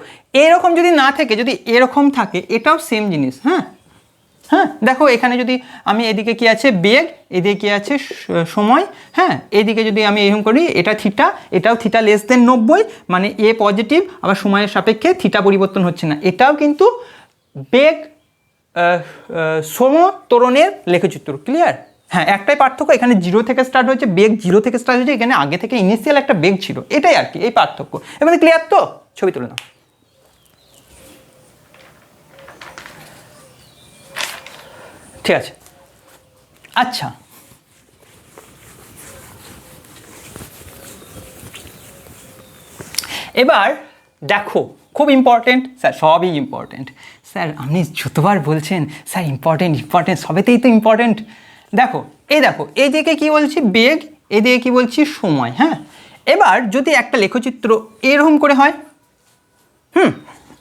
এরকম যদি না থাকে, যদি এরকম থাকে, এটাও সেম জিনিস। হ্যাঁ হ্যাঁ, দেখো এখানে যদি আমি এদিকে কি আছে বেগ, এদিকে কি আছে সময়। হ্যাঁ, এদিকে যদি আমি এরকম করি, এটা থিটা, এটাও থিটা লেস দেন 90, মানে এ পজিটিভ, আবার সময়ের সাপেক্ষে থিটা পরিবর্তন হচ্ছে না। এটাও কিন্তু বেগ সমত্বরণের লেখচিত্র। ক্লিয়ার? হ্যাঁ, একটাই পার্থক্য, এখানে 0 থেকে স্টার্ট হয়েছে, বেগ 0 থেকে স্টার্ট হয়েছে, এখানে আগে থেকে ইনিশিয়াল একটা বেগ ছিল, এটাই আর কি এই পার্থক্য। এবার ক্লিয়ার তো? ছবি তুলে নাও। ঠিক আছে, আচ্ছা এবার দেখো, খুব ইম্পর্টেন্ট স্যার, সবই ইম্পর্টেন্ট স্যার, আপনি যতবার বলছেন স্যার ইম্পর্টেন্ট ইম্পর্টেন্ট, সবেতেই তো ইম্পর্টেন্ট। দেখো এই দিকে কি বলছি বেগ, এদিকে কি বলছি সময়। হ্যাঁ, এবার যদি একটা লেখচিত্র এরকম করে হয়,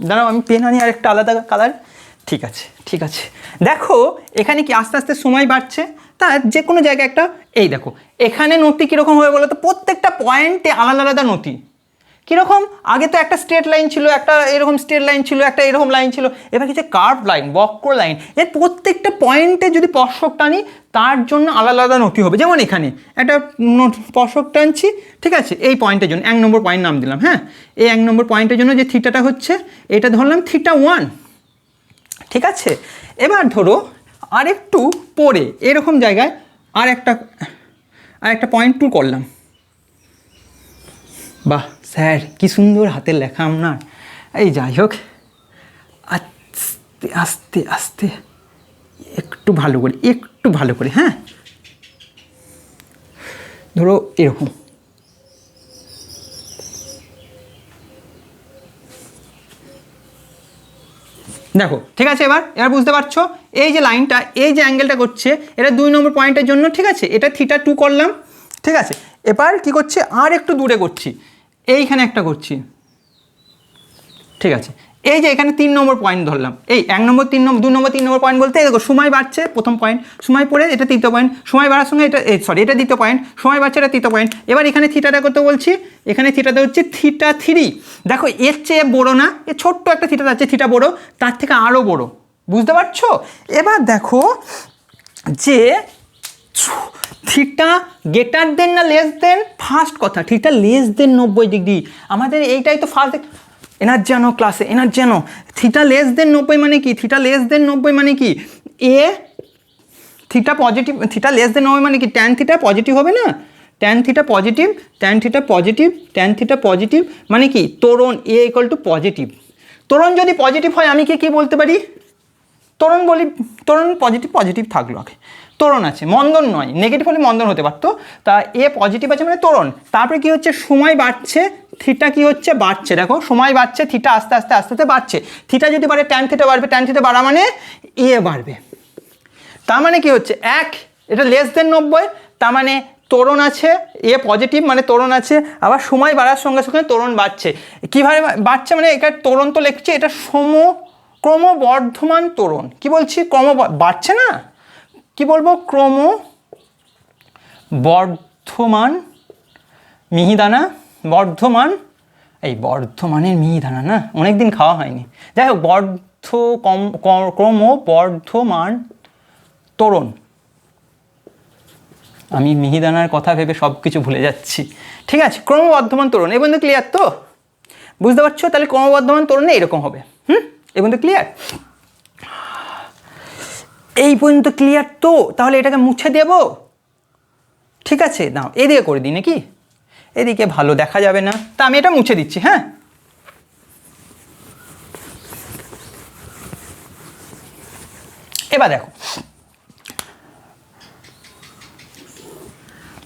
দাঁড়াও আমি পেন আনি আর একটা আলাদা কালার। ঠিক আছে ঠিক আছে, দেখো এখানে কি আস্তে আস্তে সময় বাড়ছে, তার যে কোনো জায়গায় একটা, এই দেখো এখানে নতি কীরকম হবে বলো তো, প্রত্যেকটা পয়েন্টে আলাদা আলাদা নতি। কীরকম? আগে তো একটা স্ট্রেট লাইন ছিল, একটা এরকম স্ট্রেট লাইন ছিল, একটা এরকম লাইন ছিল, এবার কিছু কার্ভ লাইন, বক্র লাইন, এর প্রত্যেকটা পয়েন্টে যদি স্পর্শক টানি তার জন্য আলাদা আলাদা নতি হবে। যেমন এখানে একটা স্পর্শক টানছি, ঠিক আছে, এই পয়েন্টের জন্য 1 নম্বর পয়েন্ট নাম দিলাম। হ্যাঁ, এই 1 নম্বর পয়েন্টের জন্য যে থিটাটা হচ্ছে, এটা ধরলাম থিটা 1। ঠিক আছে, এবার ধরো আরেকটু পরে এরকম জায়গায় আর একটা পয়েন্ট 2 করলাম। বাহ স্যার কি সুন্দর হাতের লেখা আপনার। এই যাই হোক, আস্তে আস্তে আস্তে একটু ভালো করে হ্যাঁ, ধরো এরকম। দেখো ঠিক আছে, এবার বুঝতে পারছো এই যে লাইনটা, এই যে অ্যাঙ্গেলটা করছে, এটা 2 নম্বর পয়েন্টের জন্য। ঠিক আছে, এটা থিটা 2 করলাম। ঠিক আছে, এবার কি করছে, আর একটু দূরে করছি, এইখানে একটা করছি। ঠিক আছে, এই যে এখানে 3 নম্বর পয়েন্ট ধরলাম, এই 1 নম্বর 3 নম্বর 2 নম্বর 3 নম্বর পয়েন্ট বলতে দেখো সময় বাড়ছে, প্রথম পয়েন্ট, সময় পড়ে এটা তৃতীয় পয়েন্ট, সময় বাড়ার সঙ্গে এটা এটা দ্বিতীয় পয়েন্ট, সময় বাড়ছে এটা তৃতীয় পয়েন্ট। এবার এখানে থিটাটা করতে বলছি, এখানে থিটাটা হচ্ছে থিটা 3। দেখো এর চেয়ে বড়ো না, এ ছোট্ট একটা থিটা যাচ্ছে, থিটা বড়, তার থেকে আরও বড়। বুঝতে পারছো? এবার দেখো যে থিটা গ্রেটার দেন না লেস দেন, ফার্স্ট কথা থিটা লেস দেন 90 ডিগ্রি। আমাদের এইটাই তো ফার্স্ট এনার যেন ক্লাসে, এনার যেন থিটা লেস দেন 90 মানে কি, থিটা লেস দেন 90 মানে কি, এ theta positive, theta less than 90 মানে কি, ট্যান থিটা পজিটিভ হবে না, tan theta positive, tan theta positive, tan theta positive মানে কি, ত্বরণ এ ইকুয়াল টু পজিটিভ। ত্বরণ যদি পজিটিভ হয় আমি কি বলতে পারি, ত্বরণ বলি, ত্বরণ পজিটিভ থাকলো, আগে ত্বরণ আছে, মন্দন নয়, নেগেটিভ হলে মন্দন হতে পারতো। তা এ পজিটিভ আছে মানে ত্বরণ। তারপরে কি হচ্ছে, সময় বাড়ছে, থিটা কি হচ্ছে বাড়ছে, দেখো সময় বাড়ছে, থিটা আস্তে আস্তে আস্তে আস্তে বাড়ছে। থিটা যদি বাড়ে ট্যান থিটা বাড়বে, ট্যান থিটা বাড়া মানে এ বাড়বে। তার মানে কি হচ্ছে, এটা লেস দেন 90, তার মানে ত্বরণ আছে, এ পজিটিভ মানে ত্বরণ আছে, আবার সময় বাড়ার সঙ্গে সঙ্গে ত্বরণ বাড়ছে। কীভাবে বাড়ছে মানে, এটা ত্বরণ তো লিখছে, এটা ক্রমবর্ধমান ত্বরণ। কি বলছি, বাড়ছে না, কি বলবো, ক্রমবর্ধমান মিহিদানা, বর্ধমান, এই বর্ধমানের মিহিদানা না, অনেকদিন খাওয়া হয়নি, যাই হোক ক্রমবর্ধমান ত্বরণ। আমি মিহিদানার কথা ভেবে সব কিছু ভুলে যাচ্ছি। ঠিক আছে, ক্রমবর্ধমান ত্বরণ। এই পর্যন্ত ক্লিয়ার তো? বুঝতে পারছো? তাহলে ক্রমবর্ধমান ত্বরণে এরকম হবে। এই পর্যন্ত ক্লিয়ার? এই পর্যন্ত ক্লিয়ার তো? তাহলে এটাকে মুছে দেব। ঠিক আছে, নাও এদিকে করে দিই নাকি, এদিকে ভালো দেখা যাবে না, তা আমি এটা মুছে দিচ্ছি। হ্যাঁ, এবার দেখো,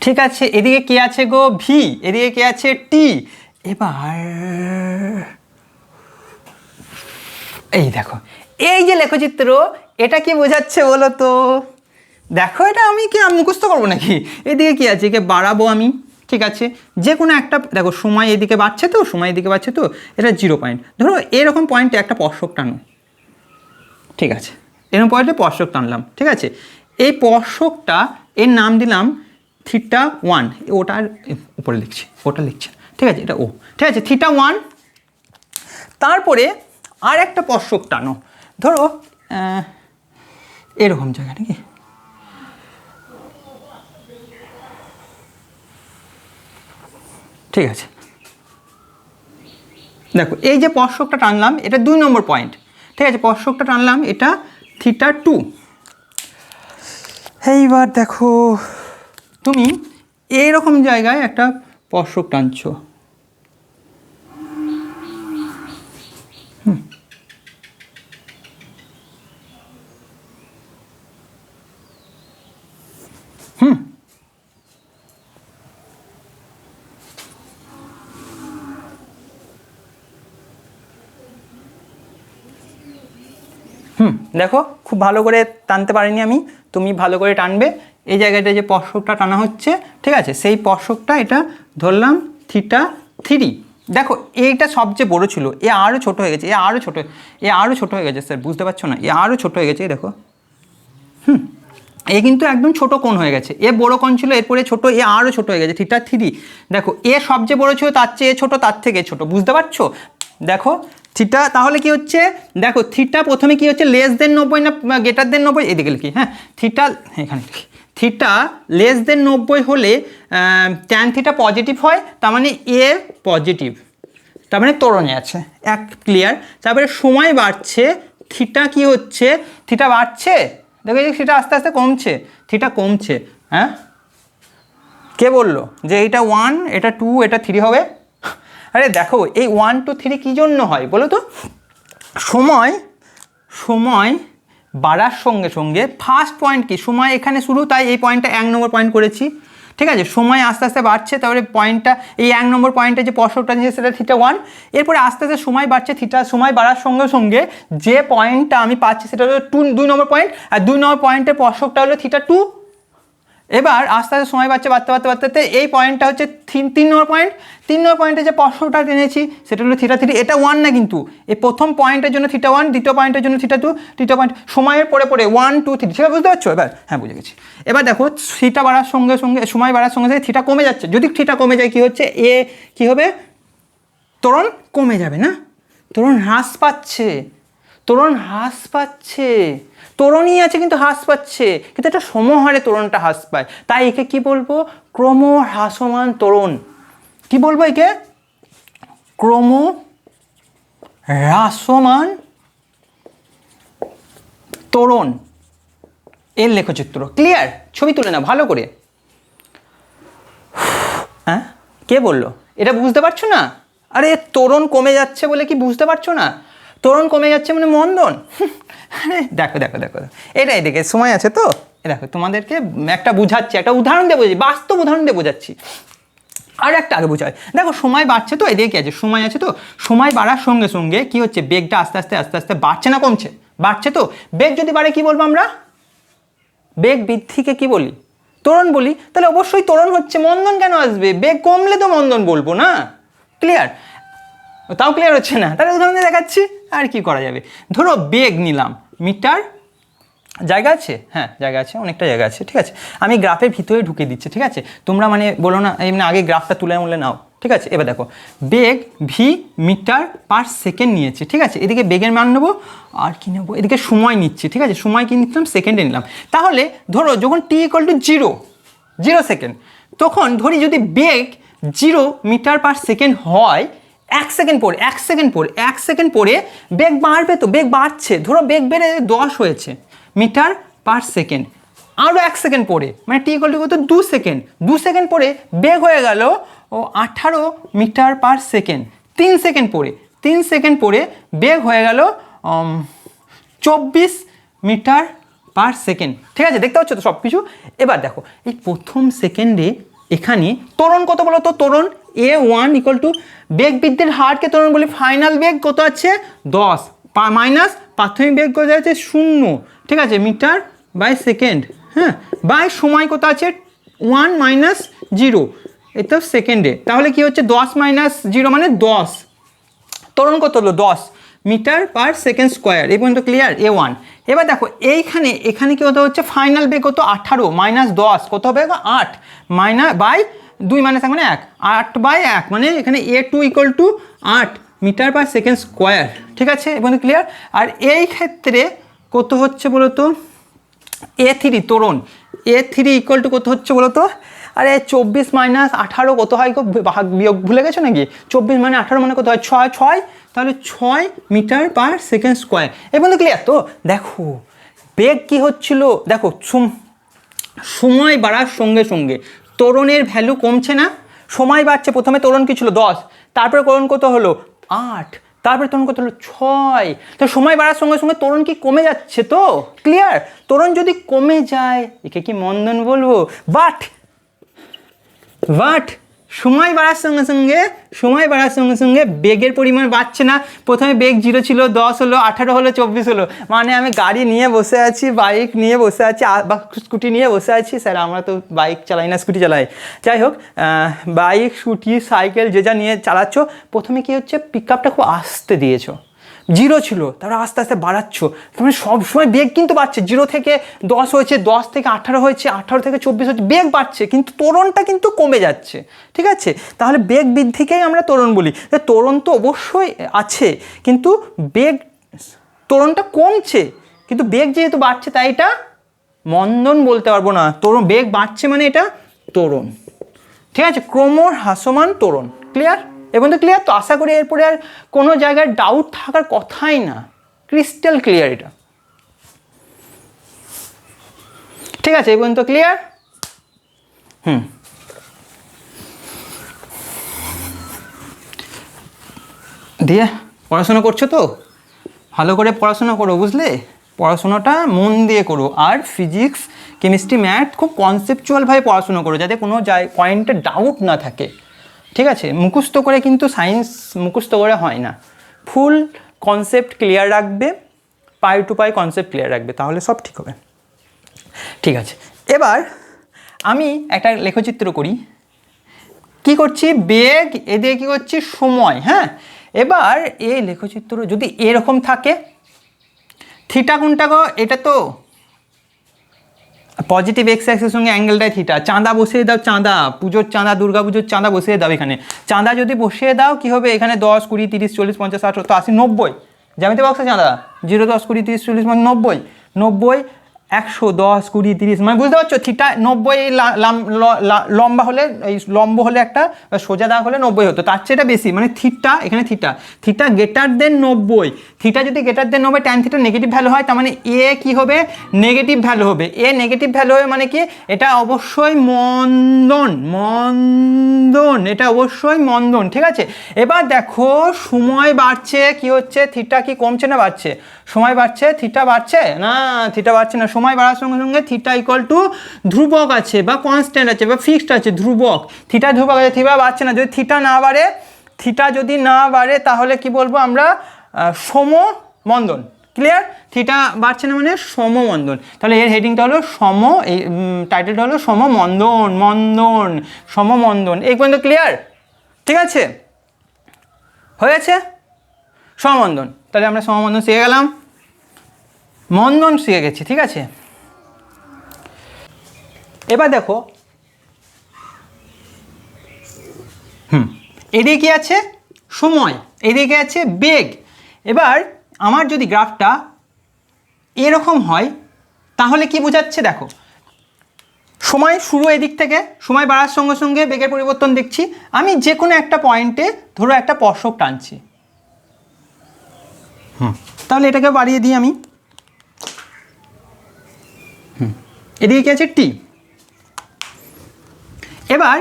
ঠিক আছে, এদিকে কে আছে গো, ভি, এদিকে কে আছে, টি। এবার এই দেখো, এই যে লেখচিত্র, এটা কি বোঝাচ্ছে বলো তো? দেখো এটা আমি কি মুখস্থ করবো নাকি, এদিকে কি আছে, একে বাড়াবো আমি। ঠিক আছে, যে কোনো একটা, দেখো সময় এদিকে বাড়ছে তো, সময় এদিকে বাড়ছে তো, এটা 0 পয়েন্ট, ধরো এরকম পয়েন্টে একটা স্পর্শক টানো। ঠিক আছে, এরকম পয়েন্টে স্পর্শক টানলাম। ঠিক আছে, এই স্পর্শকটা এর নাম দিলাম θ1, ওটা আর উপরে লিখছি, ওটা লিখছি, ঠিক আছে, এটা ও, ঠিক আছে, θ1। তারপরে আর একটা স্পর্শক টানো, ধরো এরকম জায়গা নাকি, ঠিক আছে, দেখো এই যে স্পর্শকটা টানলাম এটা 2 নম্বর পয়েন্ট, ঠিক আছে, স্পর্শকটা টানলাম এটা θ2। এইবার দেখো তুমি এইরকম জায়গায় একটা স্পর্শক টানছো, দেখো খুব ভালো করে টানতে পারিনি আমি, তুমি ভালো করে টানবে। এই জায়গাটা যে স্পর্শকটা টানা হচ্ছে, ঠিক আছে, সেই স্পর্শকটা এটা ধরলাম θ3। দেখো এইটা সবচেয়ে বড় ছিল, এ আরও ছোট হয়ে গেছে, এ আরও ছোট হয়ে গেছে স্যার, বুঝতে পারছো না, এ আরও ছোট হয়ে গেছে, দেখো এ কিন্তু একদম ছোট কোণ হয়ে গেছে, এ বড় কোণ ছিল, এরপরে ছোট, এ আরও ছোট হয়ে গেছে θ3। দেখো এ সবচেয়ে বড় ছিল, তার চেয়ে ছোট, তার থেকে ছোট, বুঝতে পারছো? দেখো থিটা তাহলে কি হচ্ছে, দেখো থিটা প্রথমে কি হচ্ছে, লেস দেন 90 না গ্রেটার দেন 90, এদিকে লিখি, হ্যাঁ, থিটা এখানে লিখি, থিটা লেস দেন 90 হলে ট্যান থিটা পজিটিভ হয়, তার মানে এ পজিটিভ, তার মানে ত্বরণে আছে, এক ক্লিয়ার। তারপরে সময় বাড়ছে, থিটা কি হচ্ছে, থিটা বাড়ছে, দেখো এই থিটা আস্তে আস্তে কমছে, থিটা কমছে, হ্যাঁ, কে বললো যে এইটা 1 এটা 2 এটা 3 হবে? আরে দেখো এই 1 2 3 কী জন্য হয় বলো তো, সময় বাড়ার সঙ্গে সঙ্গে ফার্স্ট পয়েন্ট কি, সময় এখানে শুরু, তাই এই পয়েন্টটা 1 নম্বর পয়েন্ট করেছি, ঠিক আছে, সময় আস্তে আস্তে বাড়ছে, তারপরে পয়েন্টটা এই 1 নম্বর পয়েন্টে যে স্পর্শকটা নিয়েছে সেটা θ1, এরপরে আস্তে আস্তে সময় বাড়ছে, থিটা সময় বাড়ার সঙ্গে সঙ্গে যে পয়েন্টটা আমি পাচ্ছি সেটা হলো 2 নম্বর পয়েন্ট, আর 2 নম্বর পয়েন্টের স্পর্শকটা হলো θ2। এবার আস্তে আস্তে সময় বাড়তে বাড়তে এই পয়েন্টটা হচ্ছে 3 নম্বর পয়েন্ট, 3 নম্বর পয়েন্টে যে স্পর্শকটা টেনেছি সেটা হলো θ3, এটা 1 না কিন্তু, এই প্রথম পয়েন্টের জন্য θ1, দ্বিতীয় পয়েন্টের জন্য θ2, তৃতীয় পয়েন্ট সময়ের পরে 1 2 3, সেটা বুঝতে পারছো? এবার হ্যাঁ বুঝে গেছি। এবার দেখো থিটা বাড়ার সঙ্গে সঙ্গে, সময় বাড়ার সঙ্গে সঙ্গে থিটা কমে যাচ্ছে, যদি থিটা কমে যায় কি হচ্ছে, এ কি হবে, ত্বরণ কমে যাবে না, ত্বরণ হ্রাস পাচ্ছে, ত্বরণই আছে কিন্তু হ্রাস পাচ্ছে, কিন্তু একটা সমহারে ত্বরণটা হ্রাস পায়, তাই একে কি বলবো, ক্রমহ্রাসমান ত্বরণ। কি বলবো একে, ক্রমহ্রাসমান ত্বরণ, এর লেখচিত্র ক্লিয়ার, ছবি তুলে না ভালো করে। হ্যাঁ কে বললো, এটা বুঝতে পারছো না? আরে ত্বরণ কমে যাচ্ছে বলে কি বুঝতে পারছো না? ত্বরণ কমে যাচ্ছে মানে মন্দন। আরে দেখো এটা এদিকে সময় আছে তো, দেখো তোমাদেরকে একটা বুঝাচ্ছি, একটা উদাহরণ দিয়ে বোঝাচ্ছি, বাস্তব উদাহরণ দিয়ে বোঝাচ্ছি। আর একটা আগে বোঝায়, দেখো সময় বাড়ছে তো, এদিকে কি আছে, সময় আছে তো, সময় বাড়ার সঙ্গে সঙ্গে কি হচ্ছে, বেগটা আস্তে আস্তে বাড়ছে না কমছে, বাড়ছে তো, বেগ যদি বাড়ে কি বলবো আমরা, বেগ বৃদ্ধিকে কি বলি, ত্বরণ বলি, তাহলে অবশ্যই ত্বরণ হচ্ছে, মন্দন কেন আসবে, বেগ কমলে তো মন্দন বলবো না, ক্লিয়ার? তাও ক্লিয়ার হচ্ছে না, তাহলে উদাহরণ দিয়ে দেখাচ্ছি, আর কি করা যাবে, ধরো বেগ নিলাম মিটার, জায়গা আছে, হ্যাঁ জায়গা আছে, অনেকটা জায়গা আছে, ঠিক আছে, আমি গ্রাফের ভিতরে ঢুকে দিচ্ছি, ঠিক আছে, তোমরা মানে বলো না এমনি আগে গ্রাফটা তুলে মূল্যে নাও, ঠিক আছে। এবার দেখো বেগ ভি মিটার পার সেকেন্ড নিয়েছি, ঠিক আছে, এদিকে বেগের মান নেবো, আর কি নেবো, এদিকে সময় নিচ্ছি, ঠিক আছে, সময় কি নিচ্ছিলাম, সেকেন্ডে নিলাম, তাহলে ধরো যখন t = 0 সেকেন্ড, তখন ধরি যদি বেগ 0 মিটার পার সেকেন্ড হয়, 1 সেকেন্ড পরে বেগ বাড়বে তো, বেগ বাড়ছে, ধরো বেগ বেড়ে 10 হয়েছে মিটার পার সেকেন্ড, আরও 1 সেকেন্ড পরে, মানে t = 2 সেকেন্ড, 2 সেকেন্ড পরে বেগ হয়ে গেল 18 মিটার পার সেকেন্ড, 3 সেকেন্ড পরে বেগ হয়ে গেল 24 মিটার পার সেকেন্ড, ঠিক আছে, দেখতে পাচ্ছ তো সব কিছু। এবার দেখো এই প্রথম সেকেন্ডে এখানে ত্বরণ কত বলো তো, ত্বরণ a1 = বেগ বৃদ্ধির হারকে ত্বরণ বলি, ফাইনাল বেগ কত আছে 10 মাইনাস প্রাথমিক বেগ কত আছে 0, ঠিক আছে, মিটার বাই সেকেন্ড, হ্যাঁ, বাই সময় কত আছে 1 - 0, এই তো সেকেন্ডে, তাহলে কি হচ্ছে 10 - 0 মানে 10, ত্বরণ কত হলো 10 মিটার পার সেকেন্ড স্কোয়ার, এই পর্যন্ত ক্লিয়ার, a1। এবার দেখো এখানে কি হতে হচ্ছে, ফাইনাল বেগ কত 18 মাইনাস 10 কত হবে 8 বাই 2 মাইনাস 1 মানে 1, 8/1 মানে এখানে a2 equal to 8 metre per second square. ঠিক আছে এবং ক্লিয়ার। আর এই ক্ষেত্রে কত হচ্ছে বলো তো, a3 ত্বরণ a3 ইকুয়াল টু কত হচ্ছে বলো তো, আরে 24 মাইনাস 18 কত হয়, বিয়োগ ভুলে গেছো নাকি? 24 মানে 18 মানে কত হয়, 6 তাহলে 6 মিটার পার সেকেন্ড স্কোয়ার। এবং ক্লিয়ার তো। দেখো বেগ কি হচ্ছিল, দেখো সময় বাড়ার সঙ্গে সঙ্গে ত্বরণের ভ্যালু কমছে না, সময় বাড়ছে। প্রথমে ত্বরণ কি ছিল 10, তারপরে ত্বরণ কত হলো 8, তারপরে ত্বরণ কত হলো 6। তো সময় বাড়ার সঙ্গে সঙ্গে ত্বরণ কি কমে যাচ্ছে তো, ক্লিয়ার। ত্বরণ যদি কমে যায় একে কি মন্দন বলবো? বাট সময় বাড়ার সঙ্গে সঙ্গে বেগের পরিমাণ বাড়ছে না। প্রথমে বেগ 0 ছিল, 10 হলো, 18 হলো, 24 হলো। মানে আমি গাড়ি নিয়ে বসে আছি, বাইক নিয়ে বসে আছি বা স্কুটি নিয়ে বসে আছি। স্যার আমরা তো বাইক চালাই না, স্কুটি চালাই। যাই হোক, বাইক, স্কুটি, সাইকেল যে যা নিয়ে চালাচ্ছ, প্রথমে কি হচ্ছে পিক আপটা খুব আস্তে দিয়েছো, 0 ছিল, তারপরে আস্তে আস্তে বাড়াচ্ছ। তার মানে সবসময় বেগ কিন্তু বাড়ছে। 0 থেকে 10 হয়েছে, 10 থেকে 18 হয়েছে, 18 থেকে 24 হচ্ছে, বেগ বাড়ছে কিন্তু ত্বরণটা কিন্তু কমে যাচ্ছে। ঠিক আছে, তাহলে বেগ বৃদ্ধিকেই আমরা ত্বরণ বলি। ত্বরণ তো অবশ্যই আছে কিন্তু ত্বরণটা কমছে, কিন্তু বেগ যেহেতু বাড়ছে তাই এটা মন্দন বলতে পারবো না। বেগ বাড়ছে মানে এটা ত্বরণ। ঠিক আছে, ক্রমহ্রাসমান ত্বরণ। ক্লিয়ার? এবং তো ক্লিয়ার তো, আশা করি এরপরে আর কোনো জায়গায় ডাউট থাকার কথাই না, ক্রিস্টাল ক্লিয়ার এটা। ঠিক আছে, এবং তো ক্লিয়ার। দিয়ে পড়াশোনা করছো তো, ভালো করে পড়াশোনা করো, বুঝলে? পড়াশোনাটা মন দিয়ে করো। আর ফিজিক্স, কেমিস্ট্রি, ম্যাথ খুব কনসেপচুয়ালভাবে পড়াশোনা করো, যাতে কোনো পয়েন্টে ডাউট না থাকে। ঠিক আছে, মুখস্থ করে কিন্তু সায়েন্স মুখস্থ করে হয় না। ফুল কনসেপ্ট ক্লিয়ার রাখবে, পাই টু পাই কনসেপ্ট ক্লিয়ার রাখবে, তাহলে সব ঠিক হবে। ঠিক আছে, এবার আমি একটা লেখচিত্র করি। কি করছি, বেগ, এদিকে কী করছি, সময়। হ্যাঁ, এবার এই লেখচিত্র যদি এরকম থাকে, থিটা কোনটা গো, এটা তো পজিটিভ এক্স অ্যাক্সিসের সঙ্গে অ্যাঙ্গেলটাই থিটা। চাঁদা বসিয়ে দাও, চাঁদা, পুজোর চাঁদা, দুর্গা পুজোর চাঁদা বসিয়ে দাও এখানে। চাঁদা যদি বসিয়ে দাও কি হবে, এখানে 10, 20, 30, 40, 50, 60, 70, 80, 90 জ্যামিতি বক্সে চাঁদা। 0, 10, 20, 30, 40, 50, 90, 100, 10, 20, 30, মানে বুঝতে পারছো? থিটা 90 লম্বা হলে, এই লম্ব হলে একটা, সোজা দাগ হলে 90 হতো, তার চেয়ে এটা বেশি, মানে থিটা, এখানে থিটা গ্রেটার দেন 90। থিটা যদি greater than 90, tan theta negative value হয়, তার মানে এ কি হবে, নেগেটিভ ভ্যালু হবে। এ নেগেটিভ ভ্যালু হবে মানে কি, এটা অবশ্যই মন্দন, এটা অবশ্যই মন্দন। ঠিক আছে, এবার দেখো সময় বাড়ছে, কি হচ্ছে, থিটা কি কমছে না বাড়ছে? সময় বাড়ছে, থিটা বাড়ছে না, থিটা বাড়ছে না। সময় বাড়ার সঙ্গে সঙ্গে থিটা ইকুয়াল টু ধ্রুবক আছে বা কনস্ট্যান্ট আছে বা ফিক্সড আছে, ধ্রুবক। থিটা ধ্রুবক আছে, থিটা বাড়ছে না। যদি থিটা না বাড়ে তাহলে কি বলবো আমরা, সমমন্দন। ক্লিয়ার? থিটা বাড়ছে না মানে সমমন্দন। তাহলে এর হেডিংটা হলো এই টাইটেলটা হলো সমমন্দন। এই পর্যন্ত ক্লিয়ার? ঠিক আছে, হয়েছে সমমন্দন। তাহলে আমরা সমমন্দন শিখে গেলাম, মন্দন শিখে গেছি। ঠিক আছে, এবার দেখো এদিকে কি আছে, সময়, এদিকে আছে বেগ। এবার আমার যদি গ্রাফটা এরকম হয় তাহলে কি বোঝাচ্ছে, দেখো সময় শুরু এদিক থেকে, সময় বাড়ার সঙ্গে সঙ্গে বেগের পরিবর্তন দেখছি। আমি যে কোনো একটা পয়েন্টে ধরো একটা স্পর্শক টানছি, তাহলে এটাকে বাড়িয়ে দিই আমি। এদিকে কি আছে, টি। এবার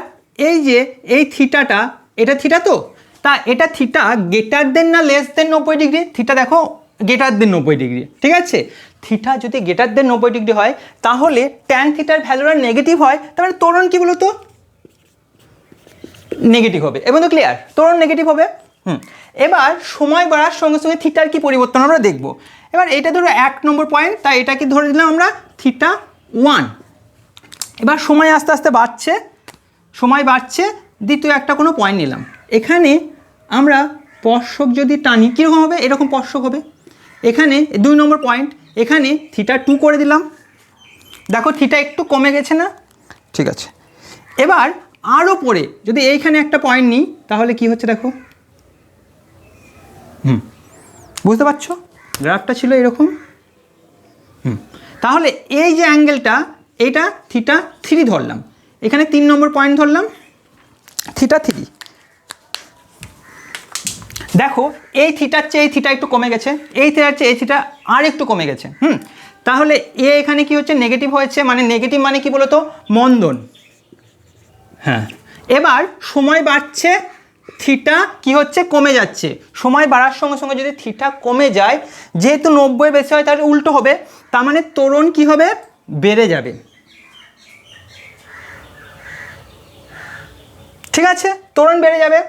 এই যে এই থিটাটা, এটা থিটা তো, তা এটা থিটা গ্রেটার দেন না লেস দেন 90 ডিগ্রি? থিটা দেখো গ্রেটার দেন 90 ডিগ্রি। ঠিক আছে, থিটা যদি গ্রেটার দেন 90 ডিগ্রি হয় তাহলে ট্যান থিটার ভ্যালুটা নেগেটিভ হয়, তার মানে ত্বরণ কি বলতো, নেগেটিভ হবে। এবং তো ক্লিয়ার, ত্বরণ নেগেটিভ হবে। এবার সময় বাড়ার সঙ্গে সঙ্গে থিটার কি পরিবর্তন আমরা দেখব। এবার এটা ধরো 1 নম্বর পয়েন্ট, তাই এটাকে ধরে দিলাম আমরা থিটা 1। এবার সময় আস্তে আস্তে বাড়ছে, দ্বিতীয় একটা কোনো পয়েন্ট নিলাম। এখানে আমরা স্পর্শক যদি টানি কীরকম হবে, এরকম স্পর্শক হবে। এখানে 2 নম্বর পয়েন্ট, এখানে θ2 করে দিলাম। দেখো থিটা একটু কমে গেছে না? ঠিক আছে, এবার আরও পরে যদি এইখানে একটা পয়েন্ট নিই তাহলে কি হচ্ছে দেখো, বুঝতে পারছো? গ্রাফটা ছিল এরকম। তাহলে এই যে অ্যাঙ্গেলটা, এটা θ3 ধরলাম, এখানে 3 নম্বর পয়েন্ট ধরলাম θ3। দেখো এই থিটার চেয়ে এই থিটা একটু কমে গেছে, এই থিটার চেয়ে এই থিটা আর একটু কমে গেছে। তাহলে এখানে কি হচ্ছে, নেগেটিভ হয়েছে। মানে নেগেটিভ মানে কি বলতো, মন্দন। হ্যাঁ, এবার সময় বাড়ছে, থিটা কি হচ্ছে, কমে যাচ্ছে। সময় বাড়ার সঙ্গে সঙ্গে যদি থিটা কমে যায়, যেহেতু 90 বেশি হয় তাহলে উল্টো হবে, তার মানে ত্বরণ কি হবে, বেড়ে যাবে। ঠিক আছে, ত্বরণ বেড়ে যাবে।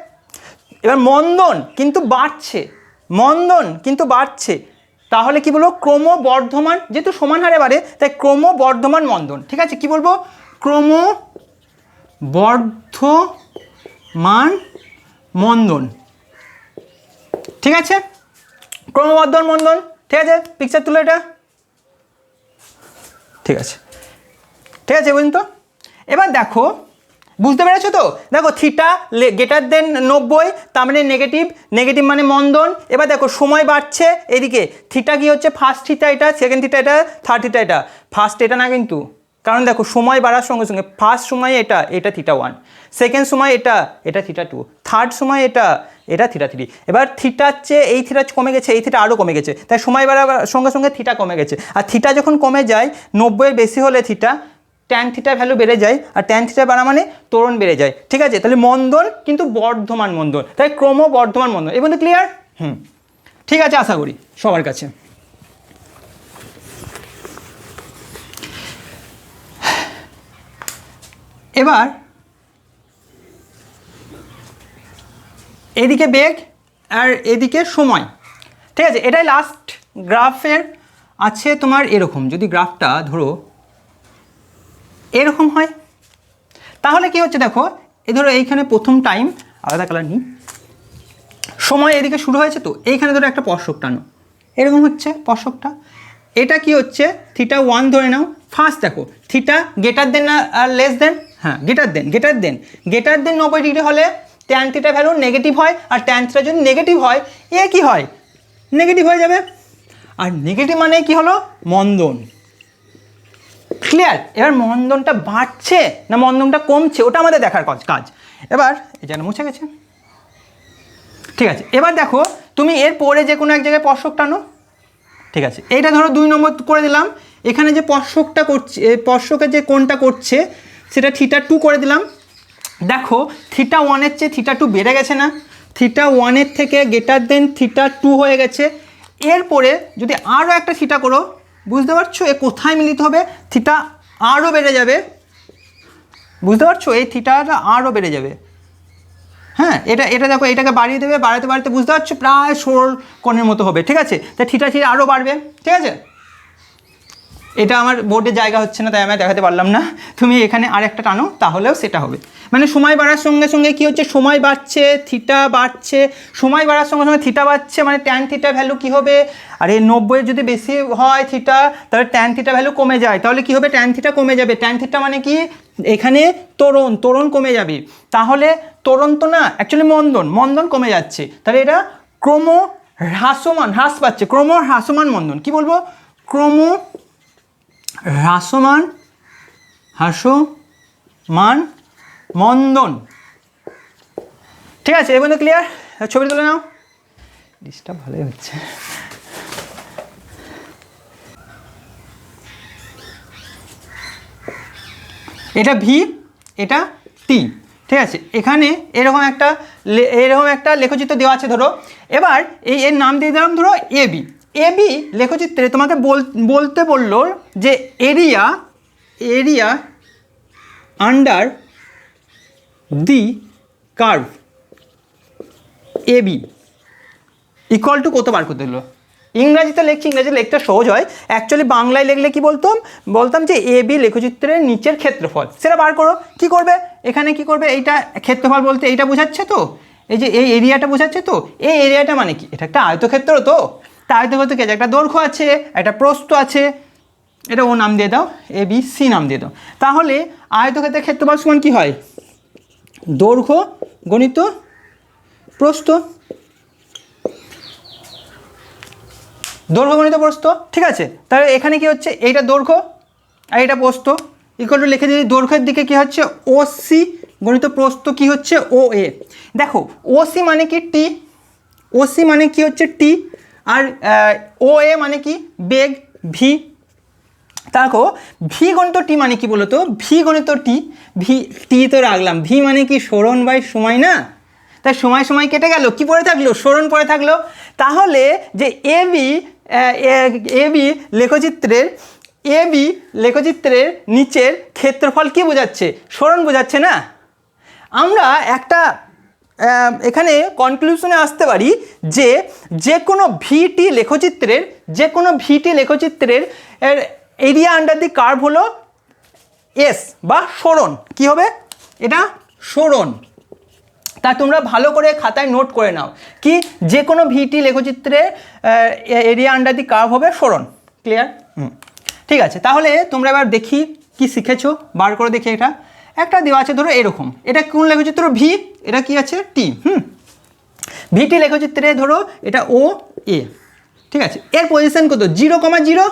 এবার মন্দন কিন্তু বাড়ছে, মন্দন কিন্তু বাড়ছে, তাহলে কি বলবো, ক্রমবর্ধমান, যেহেতু সমান হারে বাড়ে তাই ক্রমবর্ধমান মন্দন। ঠিক আছে, কি বলবো, ক্রমবর্ধমান মন্দন। ঠিক আছে, ক্রমবর্ধমান মন্দন। ঠিক আছে, পিকচার তুলো এটা। ঠিক আছে, ঠিক আছে, বুঝুন তো। এবার দেখো, বুঝতে পেরেছো তো? দেখো থিটা গ্রেটার দেন 90, তার মানে নেগেটিভ, নেগেটিভ মানে মন্দন। এবার দেখো সময় বাড়ছে, এদিকে থিটা কি হচ্ছে, ফার্স্ট থিটা এটা, সেকেন্ড থিটা এটা, থার্ড থিটা এটা। ফার্স্ট এটা না কিন্তু, কারণ দেখো সময় বাড়ার সঙ্গে সঙ্গে ফার্স্ট সময় এটা θ1, সেকেন্ড সময় এটা θ2, থার্ড সময় এটা θ3। এবার থিটার চেয়ে এই থিটা কমে গেছে, এই থিটা আরও কমে গেছে, তাই সময় বাড়ার সঙ্গে সঙ্গে থিটা কমে গেছে। আর থিটা যখন কমে যায়, 90-এর বেশি হলে থিটা, ট্যান থিটা ভ্যালু বেড়ে যায়, আর ট্যান থিটা বাড়া মানে ত্বরণ বেড়ে যায়। ঠিক আছে, তাহলে মন্দন কিন্তু বর্ধমান মন্দন, তাই ক্রমবর্ধমান মন্দন। এই বন্ধু ক্লিয়ার? ঠিক আছে, আশা করি সবার কাছে। এবার এদিকে বেগ আর এদিকে সময়। ঠিক আছে, এটাই লাস্ট গ্রাফের আছে তোমার এরকম। যদি গ্রাফটা ধরো এরকম হয়, তাহলে কি হচ্ছে দেখো, ধরো এইখানে প্রথম টাইম, আলাদা কালার নিই, সময় এদিকে শুরু হয়েছে, তো এইখানে ধরো একটা স্পর্শক টানো, এরকম হচ্ছে স্পর্শকটা। এটা কি হচ্ছে, θ1 ধরে নাও। ফার্স্ট দেখো থিটা গ্রেটার দেন না আর লেস দেন, হ্যাঁ greater than, greater than 90 degree হলে ট্যান থিটা ভ্যালু নেগেটিভ হয়, আর ট্যান থিটা যদি নেগেটিভ হয়, এ কি হয়, নেগেটিভ হয়ে যাবে। আর নেগেটিভ মানে কি হলো, মন্দন। ক্লিয়ার? এবার মন্দনটা বাড়ছে না মন্দনটা কমছে, ওটা আমাদের দেখার কাজ। এবার এই যেন মুছে গেছে। ঠিক আছে, এবার দেখো তুমি এর পরে যে কোনো এক জায়গায় স্পর্শক টানো। ঠিক আছে, এইটা ধরো 2 নম্বর করে দিলাম। এখানে যে স্পর্শকটা করছে, স্পর্শকের যে কোণটা করছে সেটা θ2 করে দিলাম। দেখো θ1-এর চেয়ে θ2 বেড়ে গেছে না? θ1-এর থেকে গ্রেটার দেন θ2 হয়ে গেছে। এরপরে যদি আরও একটা থিটা করো, বুঝতে পারছো এ কোথায় মিলিত হবে, থিটা আরও বেড়ে যাবে। বুঝতে পারছো, এই থিটাটা আরও বেড়ে যাবে। হ্যাঁ, এটা দেখো, এটাকে বাড়িয়ে দেবে, বাড়াতে বাড়াতে বুঝতে পারছো প্রায় সরল কোণের মতো হবে। ঠিক আছে, তাই থিটা আরও বাড়বে। ঠিক আছে, এটা আমার বোর্ডে জায়গা হচ্ছে না তাই আমি দেখাতে পারলাম না। তুমি এখানে আর একটা টানো, তাহলেও সেটা হবে। মানে সময় বাড়ার সঙ্গে সঙ্গে কী হচ্ছে, সময় বাড়ছে, থিটা বাড়ছে, সময় বাড়ার সঙ্গে সঙ্গে থিটা বাড়ছে, মানে ট্যান থিটা ভ্যালু কী হবে, আর এই 90-এর যদি বেশি হয় থিটা, তাহলে ট্যান থিটা ভ্যালু কমে যায়, তাহলে কী হবে, ট্যান থিটা কমে যাবে। ট্যান থিটা মানে কি, এখানে ত্বরণ কমে যাবে। তাহলে ত্বরণ তো না, অ্যাকচুয়ালি মন্দন কমে যাচ্ছে, তাহলে এটা হ্রাস পাচ্ছে, হ্রাসমান মন্দন। কি বলবো, হ্রাসমান মন্দন। ঠিক আছে, এবার ক্লিয়ার? ছবি তুলে নাও, ডিস্টার্ব ভালোই হচ্ছে। এটা ভি, এটা টি। ঠিক আছে, এখানে এরকম একটা লেখচিত্র দেওয়া আছে ধরো। এবার এর নাম দিয়ে দিলাম ধরো এবি লেখচিত্রে তোমাকে বলতে বললো যে area under the curve AB equal to কত বার করতে হলো। ইংরাজিতে লিখছি, ইংরাজি লিখতে সহজ হয়, অ্যাকচুয়ালি বাংলায় লিখলে কি বলতাম যে এবি লেখচিত্রের নিচের ক্ষেত্রফল, সেটা বার করো। কি করবে, এখানে কি করবে, এইটা ক্ষেত্রফল বলতে এইটা বোঝাচ্ছে তো, এই যে এই এরিয়াটা বোঝাচ্ছে তো, এই এরিয়াটা মানে কি, এটা একটা আয়তক্ষেত্র তো, তা আয়তক্ষেত্র কি আছে, একটা দৈর্ঘ্য আছে, একটা প্রস্থ আছে, এটা ও নাম দিয়ে দাও, এ বি সি নাম দিয়ে দাও। তাহলে আয়তক্ষেত্রের ক্ষেত্রফল সমান কি হয়, দৈর্ঘ্য গণিত প্রস্থ, দৈর্ঘ্য গণিত প্রস্থ, ঠিক আছে। তাহলে এখানে কি হচ্ছে, এইটা দৈর্ঘ্য আর এটা প্রস্থ, ইকুয়াল টু লিখে দিই, দৈর্ঘ্যের দিকে কি হচ্ছে ও সি গণিত প্রস্থ কি হচ্ছে ও এ। দেখো ও সি মানে কি টি, ও সি মানে কি হচ্ছে টি, আর ও এ মানে কি বেগ ভি। দেখো ভি গণিত টি মানে কি বলতো, ভি গণিত টি, ভি টি তো রাখলাম, ভি মানে কি সরণ বাই সময় না, তাই সময় সময় কেটে গেল, কি পড়ে থাকলো, সরণ পড়ে থাকলো। তাহলে যে এবি লেখচিত্রের নিচের ক্ষেত্রফল কি বোঝাচ্ছে, সরণ বোঝাচ্ছে না। আমরা একটা এখানে কনক্লুশনে আসতে পারি যে যে কোনো ভিটি লেখচিত্রের এরিয়া আন্ডার দি কার্ভ হলো এস বা সরণ, কি হবে এটা সরণ। তা তোমরা ভালো করে খাতায় নোট করে নাও কি, যে কোনো ভিটি লেখচিত্রের এরিয়া আন্ডার দি কার্ভ হবে সরণ। ক্লিয়ার? ঠিক আছে, তাহলে তোমরা এবার দেখি কি শিখেছো, বার করে দেখি। এটা একটা দেওয়া আছে ধরো এরকম, এটা কোন লেখচিত্র ভি, এটা কি আছে টি, ভিটি লেখচিত্রে ধরো এটা ও এ, ঠিক আছে। এর পজিশন কত 0,0,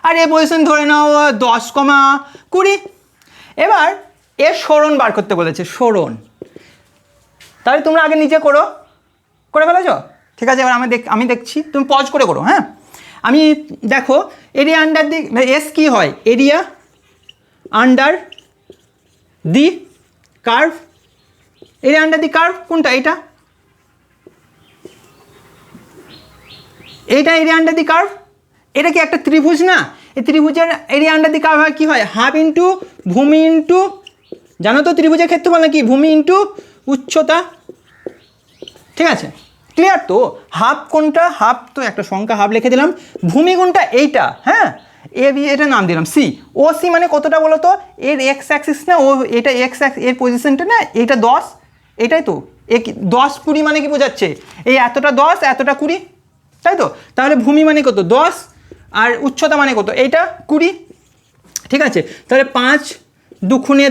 আর এর পজিশন ধরে নাও 10,20। এবার এর সরণ বার করতে বলেছে, সরণ। তাহলে তোমরা আগে নিজে করে ফেলেছো, ঠিক আছে। এবার আমি দেখছি, তুমি পজ করে করো, হ্যাঁ। আমি দেখো এরিয়া আন্ডার দি এস কি হয়, area under the curve, area under the curve কোনটা, এইটা এরিয়া আন্ডার দি কার্ভ। এটা কি একটা ত্রিভুজ না, এই ত্রিভুজের এরিয়া আন্ডার দি কার্ভ কি হয়, হাফ ইন্টু ভূমি ইন্টু, জানো তো ত্রিভুজের ক্ষেত্রফল নাকি ভূমি ইন্টু উচ্চতা, ঠিক আছে। ক্লিয়ার তো? হাফ কোনটা, হাফ তো একটা সংখ্যা, হাফ লিখে দিলাম। ভূমি কোনটা, এইটা, হ্যাঁ, এ বি এটা নাম দিলাম সি। ও সি মানে কতটা বলো তো, এর এক্স অ্যাক্সিস না, ও এটা এক্স এর পজিশনটা না, এইটা 10, এটাই তো 10-20 মানে কি বোঝাচ্ছে, এই এতটা 10 এতটা 20, তাই তো। তাহলে ভূমি মানে কত 10, আর উচ্চতা মানে কত, এইটা 20, ঠিক আছে। তাহলে 5 দুগুণে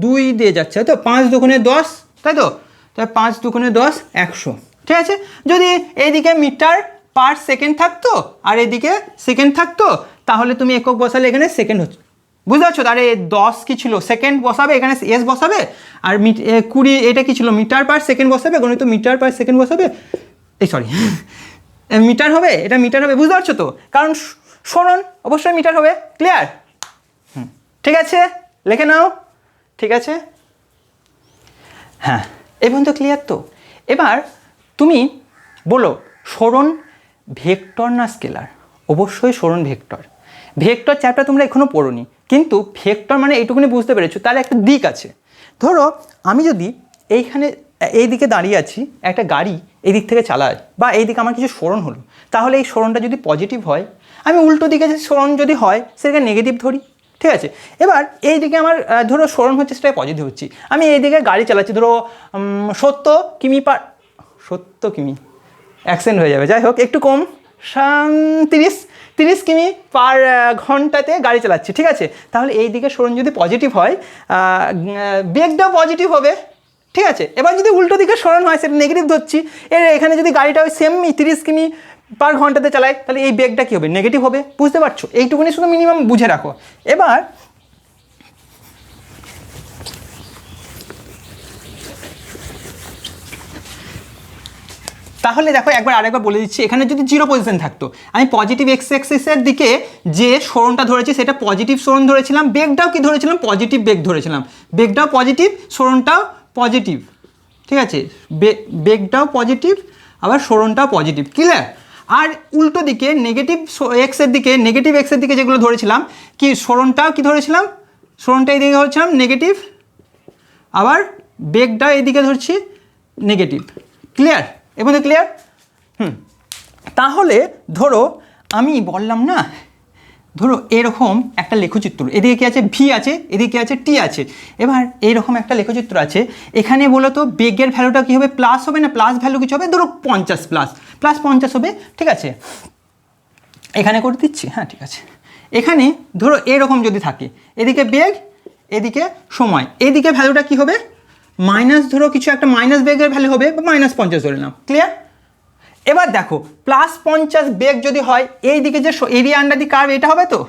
2 দিয়ে যাচ্ছে, তো 5 দুগুণে 10, তাই তো। তাহলে 5 দুগুণে 10 100, ঠিক আছে। যদি এইদিকে মিটার পার সেকেন্ড থাকতো আর এদিকে সেকেন্ড থাকতো, তাহলে তুমি একক বসালে এখানে সেকেন্ড হচ্ছে, বুঝতে পারছো। তাহলে 10 কি ছিল, সেকেন্ড বসাবে, এখানে এস বসাবে, আর 20 এটা কি ছিল, মিটার পার সেকেন্ড বসাবে, গণিত মিটার পার সেকেন্ড বসাবে, এই সরি মিটার হবে, এটা মিটার হবে, বুঝতে পারছো তো, কারণ সরণ অবশ্যই মিটার হবে। ক্লিয়ার? ঠিক আছে, লিখে নাও, ঠিক আছে, হ্যাঁ, এই পর্যন্ত ক্লিয়ার তো। এবার তুমি বলো সরণ ভেক্টর না স্কেলার? অবশ্যই সরণ ভেক্টর। ভেক্টর চ্যাপ্টার তোমরা এখনও পড়োনি, কিন্তু ভেক্টর মানে এইটুকুনি বুঝতে পেরেছো, তার একটা দিক আছে। ধরো আমি যদি এইখানে এই দিকে দাঁড়িয়ে আছি, একটা গাড়ি এই দিক থেকে চালায়, বা এই দিকে আমার কিছু সরণ হলো, তাহলে এই সরণটা যদি পজিটিভ হয়, আমি উল্টো দিকে যে সরণ যদি হয় সেটাকে নেগেটিভ ধরি, ঠিক আছে। এবার এই দিকে আমার ধরো সরণ হচ্ছে, সেটা পজিটিভ হচ্ছে, আমি এই দিকে গাড়ি চালাচ্ছি, ধরো 70 কিমি অ্যাক্সেন্ট হয়ে যাবে, যাই হোক একটু কম, 30 কিমি পার ঘন্টাতে গাড়ি চালাচ্ছি, ঠিক আছে। তাহলে এই দিকে সরণ যদি পজিটিভ হয়, বেগটাও পজিটিভ হবে, ঠিক আছে। এবার যদি উল্টো দিকে সরণ হয়, সেটা নেগেটিভ ধরছি, এখানে যদি গাড়িটা ওই সেম 30 কিমি পার ঘন্টাতে চালায়, তাহলে এই বেগটা কী হবে, নেগেটিভ হবে, বুঝতে পারছো। এইটুকুনি শুধু মিনিমাম বুঝে রাখো। এবার তাহলে দেখো আরেকবার বলে দিচ্ছি, এখানে যদি 0 পজিশন থাকতো, আমি পজিটিভ এক্স অ্যাক্সিসের দিকে যে সরণটা ধরেছি সেটা পজিটিভ সরণ ধরেছিলাম, বেগটাও কি ধরেছিলাম, পজিটিভ বেগ ধরেছিলাম, বেগটাও পজিটিভ, সরণটাও পজিটিভ, ঠিক আছে। বেগটাও পজিটিভ, আবার সরণটাও পজিটিভ, ক্লিয়ার। আর উল্টো দিকে নেগেটিভ এক্সের দিকে যেগুলো ধরেছিলাম, কি সরণটাও কি ধরেছিলাম, সরণটা এই দিকে ধরেছিলাম নেগেটিভ, আবার বেগটাও এইদিকে ধরছি নেগেটিভ, ক্লিয়ার। এবং ক্লিয়ার? তাহলে ধরো আমি বললাম না ধরো এরকম একটা লেখচিত্র, এদিকে কি আছে ভি আছে, এদিকে কি আছে টি আছে। এবার এইরকম একটা লেখচিত্র আছে, এখানে বলো তো বেগের ভ্যালুটা কী হবে, প্লাস হবে না প্লাস ভ্যালু কিছু হবে, ধরো 50 প্লাস 50 হবে, ঠিক আছে। এখানে করে দিচ্ছি, হ্যাঁ ঠিক আছে। এখানে ধরো এরকম যদি থাকে, এদিকে বেগ এদিকে সময়, এদিকে ভ্যালুটা কি হবে মাইনাস, ধরো কিছু একটা মাইনাস বেগের ভ্যালু হবে বা -50 ধরে নাও, ক্লিয়ার। এবার দেখো +50 বেগ যদি হয়, এই দিকে যে এরিয়া আন্ডার দি কার্ভ এটা হবে তো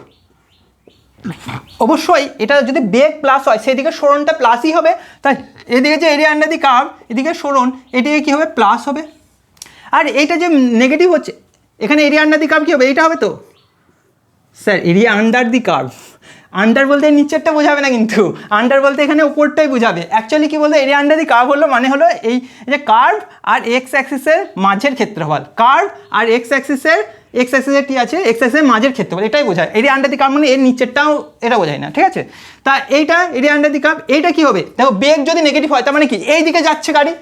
অবশ্যই, এটা যদি বেগ প্লাস হয় সেদিকে সরণটা প্লাসই হবে, তাই এদিকে যে এরিয়া আন্ডার দি কার্ভ এদিকে সরণ এদিকে কী হবে প্লাস হবে। আর এইটা যে নেগেটিভ হচ্ছে এখানে এরিয়া আন্ডার দি কার্ভ কী হবে, এইটা হবে তো sir area under the curve, under বলতে নিচেরটা বোঝাবে না, কিন্তু আন্ডার বলতে এখানে উপরটাই বোঝাবে। অ্যাকচুয়ালি কী বলতে এরিয়া আন্ডার দি কার্ভ হলো মানে হলো এই যে কার্ভ আর এক্স অ্যাক্সিসের মাঝের ক্ষেত্রফল, কার্ভ আর এক্স অ্যাক্সিসের টি আছে, এক্স অ্যাক্সিসের মাঝের ক্ষেত্রফল, এটাই বোঝায়। এরিয়া আন্ডার দি কার্ভ মানে এর নিচেরটাও এটা বোঝায় না, ঠিক আছে। তা এইটা এরিয়া আন্ডার দি কার্ভ, এইটা কী হবে দেখো বেগ যদি নেগেটিভ হয় তার মানে কি এই দিকে যাচ্ছে গাড়ি,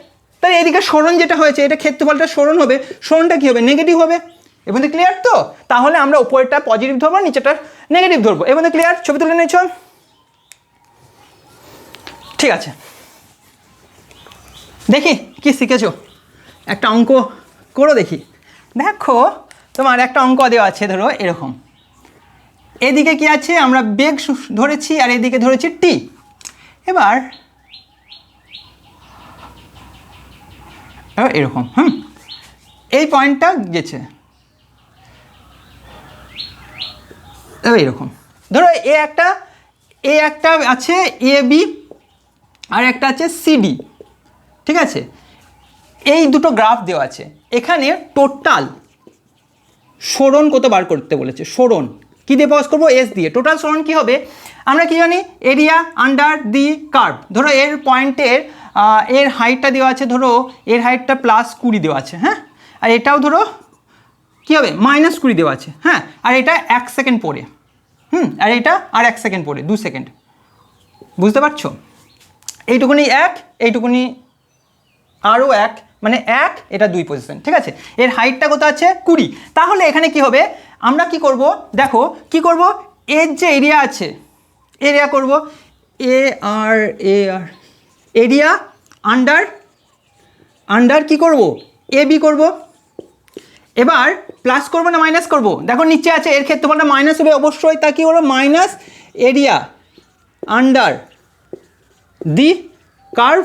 তাই এইদিকে সরণ যেটা হয়েছে এটা ক্ষেত্রফলটা সরণ হবে, সরণটা কী হবে নেগেটিভ হবে। এবার ক্লিয়ার তো, তাহলে আমরা উপরেরটা পজিটিভ ধরবো নিচেরটা নেগেটিভ ধরবো। এবার ক্লিয়ার, ছবি তুলে নিয়েছ, ঠিক আছে। দেখি কি শিখেছো, একটা অঙ্ক করো দেখি। দেখো তোমার একটা অঙ্ক দেওয়া আছে, ধরো এরকম, এদিকে কি আছে আমরা বেগ ধরেছি আর এদিকে ধরেছি টি। এবার এরকম এই পয়েন্টটা গেছে এইরকম, ধরো এ একটা আছে এ বি আর একটা আছে সিডি, ঠিক আছে। এই দুটো গ্রাফ দেওয়া আছে, এখানে টোটাল সরণ কত বার করতে বলেছে, সরণ কী দিয়ে পাস করবো, এস দিয়ে। টোটাল সরণ কী হবে আমরা কি জানি, এরিয়া আন্ডার দি কার্ভ। ধরো এর পয়েন্টের এর হাইটটা দেওয়া আছে, ধরো এর হাইটটা +20 দেওয়া আছে, হ্যাঁ। আর এটাও ধরো কী হবে -20 দেওয়া আছে, হ্যাঁ। আর এটা 1 সেকেন্ড পরে, আর এটা আর 1 সেকেন্ড পরে, 2 সেকেন্ড, বুঝতে পারছো। এইটুকুনি 1, এইটুকুনি আরও 1, মানে 1, এটা 2 পজিশন, ঠিক আছে। এর হাইটটা কত আছে 20। তাহলে এখানে কি হবে আমরা কি করব দেখো, কি করব এর যে এরিয়া আছে, এরিয়া করব এ আর এরিয়া আন্ডার কি করব এ বি করব। এবার প্লাস করবো না মাইনাস করব, দেখো নিচে আছে এর ক্ষেত্রফলটা মাইনাস হবে অবশ্যই, তা কি হলো minus area under the curve,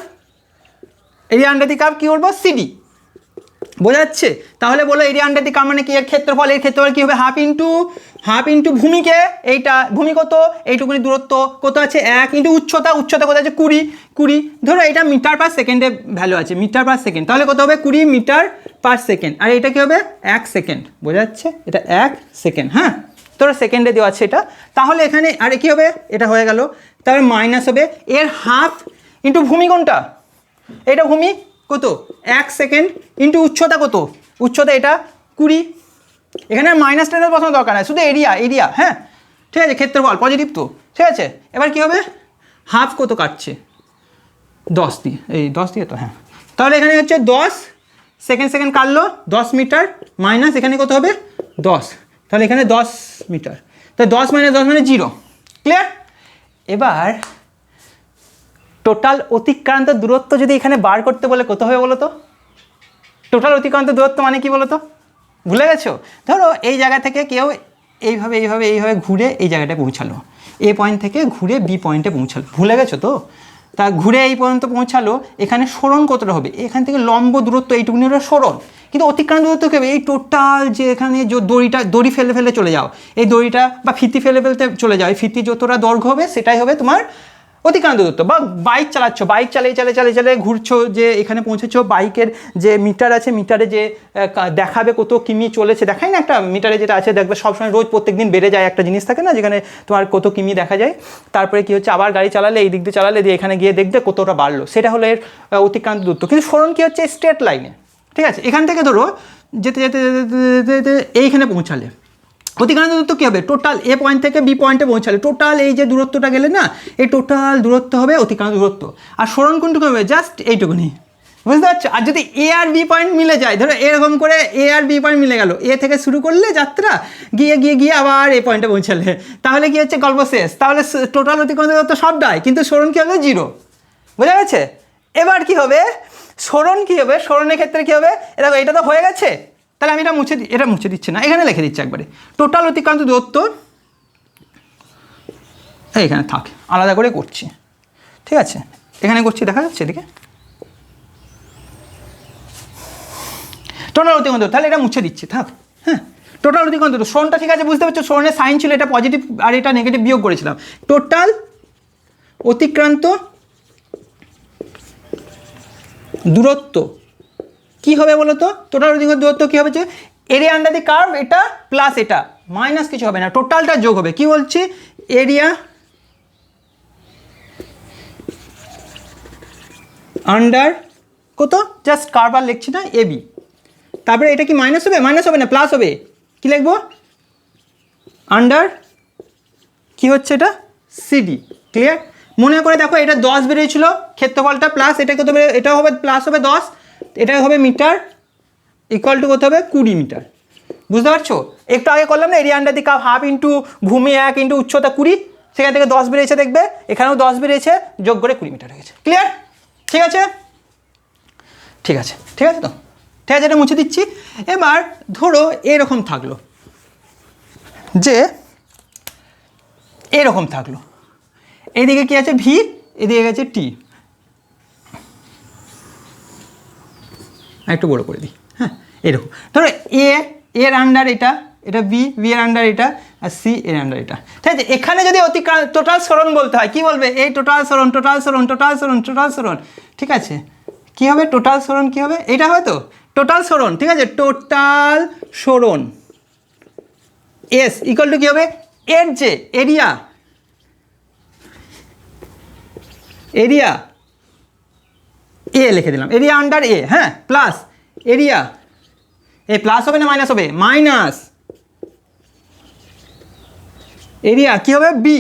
area under the curve কী করবো সিডি, বোঝা যাচ্ছে। তাহলে বলো এরিয়া আন্ডার দি কার্ভ মানে কি, এর ক্ষেত্রফল কী হবে হাফ ইন্টু ভূমিকে, এইটা ভূমি কত এইটুকুনি দূরত্ব কত আছে 1 ইন্টু উচ্চতা কত আছে 20, ধরো এটা মিটার পার সেকেন্ডে ভ্যালু আছে, মিটার পার সেকেন্ড, তাহলে কত হবে 20 মিটার পার সেকেন্ড। আর এটা কী হবে 1 সেকেন্ড, বোঝা যাচ্ছে এটা 1 সেকেন্ড, হ্যাঁ ধরো সেকেন্ডে দেওয়া আছে এটা। তাহলে এখানে আরে কী হবে এটা হয়ে গেল, তাহলে মাইনাস হবে এর হাফ ইন্টু ভূমি কোনটা, এটা ভূমি কত 1 সেকেন্ড ইন্টু উচ্চতা কত, উচ্চতা এটা 20, এখানে মাইনাস টেনের বসানোর দরকার নেই, শুধু এরিয়া, হ্যাঁ ঠিক আছে, ক্ষেত্রফল পজিটিভ তো, ঠিক আছে। এবার কি হবে হাফ কত কাটছে 10 দিয়ে, এই 10 দিয়ে তো, হ্যাঁ। তাহলে এখানে হচ্ছে 10 সেকেন্ড কাটলো 10 মিটার, মাইনাস এখানে কত হবে 10, তাহলে এখানে 10 মিটার, তাহলে 10 - 10 মানে 0, ক্লিয়ার। এবার টোটাল অতিক্রান্ত দূরত্ব যদি এখানে বার করতে বলে কত হবে বলো তো, টোটাল অতিক্রান্ত দূরত্ব মানে কি বলো তো, ভুলে গেছো। ধরো এই জায়গা থেকে কেউ এইভাবে ঘুরে এই জায়গাটায় পৌঁছালো, এ পয়েন্ট থেকে ঘুরে বি পয়েন্টে পৌঁছালো, ভুলে গেছো তো। তা ঘুরে এই পর্যন্ত পৌঁছালো, এখানে সরণ কতটা হবে, এখান থেকে লম্ব দূরত্ব এইটুকুনি হলো সরণ, কিন্তু অতিক্রান্ত দূরত্ব কী হবে, এই টোটাল যে এখানে যে দড়ি ফেলে চলে যাও, এই দড়িটা বা ফিতি ফেলতে চলে যাও, এই ফিতি যতটা দৈর্ঘ্য হবে সেটাই হবে তোমার অতিক্রান্ত দূরত্ব। বা বাইক চালাচ্ছ, বাইক চালিয়ে ঘুরছো, যে এখানে পৌঁছেছো, বাইকের যে মিটার আছে, মিটারে যে দেখাবে কত কিমি চলেছে, দেখায় না একটা মিটারে যেটা আছে, দেখবে সবসময় রোজ প্রত্যেক দিন বেড়ে যায় একটা জিনিস থাকে না, যেখানে তোমার কত কিমি দেখা যায়। তারপরে কি হচ্ছে আবার গাড়ি চালালে এই দিক দিয়ে চালালে দিয়ে এখানে গিয়ে দেখবে কতটা বাড়লো, সেটা হলো এর অতিক্রান্ত দূরত্ব। কিন্তু সরণ কী হচ্ছে স্ট্রেট লাইনে, ঠিক আছে। এখান থেকে ধরো যেতে এইখানে পৌঁছালে অতিক্রান্ত দূরত্ব কী হবে, টোটাল এ পয়েন্ট থেকে বি পয়েন্টে পৌঁছালে টোটাল এই যে দূরত্বটা গেলে না, এই টোটাল দূরত্ব হবে অতিক্রান্ত দূরত্ব। আর সরণ কোনটুকু হবে জাস্ট এইটুকুনি, বুঝতে পারছো? আর যদি এ আর বি পয়েন্ট মিলে যায়, ধরো এরকম করে এ আর বি পয়েন্ট মিলে গেল, এ থেকে শুরু করলে যাত্রা, গিয়ে গিয়ে গিয়ে আবার এই পয়েন্টে পৌঁছালে, তাহলে কি হচ্ছে, গল্প শেষ। তাহলে টোটাল অতিক্রান্ত দূরত্ব সবটাই, কিন্তু সরণ কী হবে, 0। বোঝা গেছে? এবার কি হবে, সরণ কী হবে, সরণের ক্ষেত্রে কী হবে, দেখো এটা তো হয়ে গেছে, তাহলে আমি এটা মুছে দিচ্ছি না, এখানে লিখে দিচ্ছি একবারে, টোটাল অতিক্রান্ত দূরত্ব এইখানে থাক, আলাদা করে করছি, ঠিক আছে? এখানে করছি, দেখা যাচ্ছে এদিকে টোটাল অতিক্রান্ত, তাহলে এটা মুছে দিচ্ছি, থাক। হ্যাঁ, টোটাল অতিক্রান্ত সরণটা ঠিক আছে, বুঝতে পারছো? সরণের সাইন ছিল এটা পজিটিভ আর এটা নেগেটিভ বিয়োগ করেছিলাম। টোটাল অতিক্রান্ত দূরত্ব কি হবে বলো তো? টোটাল অতিক্রান্ত দূরত্ব কী হবে, যে এরিয়া আন্ডার দি কার্ভ এটা প্লাস এটা মাইনাস কিছু হবে না, টোটালটা যোগ হবে। কি বলছি, এরিয়া আন্ডার কত, জাস্ট কার্ভ আর লিখছি না, এবি, তারপরে এটা কি মাইনাস হবে, মাইনাস হবে না, প্লাস হবে। কি লিখবো, আন্ডার কি হচ্ছে এটা, সিডি। ক্লিয়ার? মনে করে দেখো, এটা 10 বেরিয়েছিল ক্ষেত্রফলটা, প্লাস এটা কত বেড়ে, এটা হবে প্লাস হবে 10, এটা হবে মিটার, ইকুয়াল টু কত হবে, 20 মিটার। বুঝতে পারছো? একটু আগে করলাম না, area under the curve half into ভূমি 1 ইন্টু উচ্চতা 20, সেখান থেকে 10 বেরিয়েছে, দেখবে এখানেও 10 বেরিয়েছে, যোগ করে 20 মিটার হয়ে গেছে। ক্লিয়ার? ঠিক আছে, ঠিক আছে, ঠিক আছে তো, ঠিক আছে, এটা মুছে দিচ্ছি। এবার ধরো এরকম থাকলো, যে এরকম থাকলো, এইদিকে কি আছে, ভি, এদিকে গেছে টি, একটু বড় করে দিই। হ্যাঁ, এরকম ধরো এর আন্ডার এটা, এটা বি এর আন্ডার এটা, আর সি এর আন্ডার এটা, ঠিক আছে? এখানে যদি টোটাল সরণ বলতে হয়, কি বলবে, এই টোটাল সরণ, টোটাল সরণ, টোটাল সরণ, টোটাল সরণ, ঠিক আছে? কি হবে, টোটাল সরণ কি হবে, এটা হয়তো টোটাল সরণ, ঠিক আছে? টোটাল সরণ এস ইকুয়াল টু কী হবে, এর যে এরিয়া, এরিয়া এ লিখে দিলাম, এরিয়া আন্ডার এ, হ্যাঁ, প্লাস এরিয়া, এ প্লাস হবে না মাইনাস হবে, মাইনাস এরিয়া কি হবে, বি,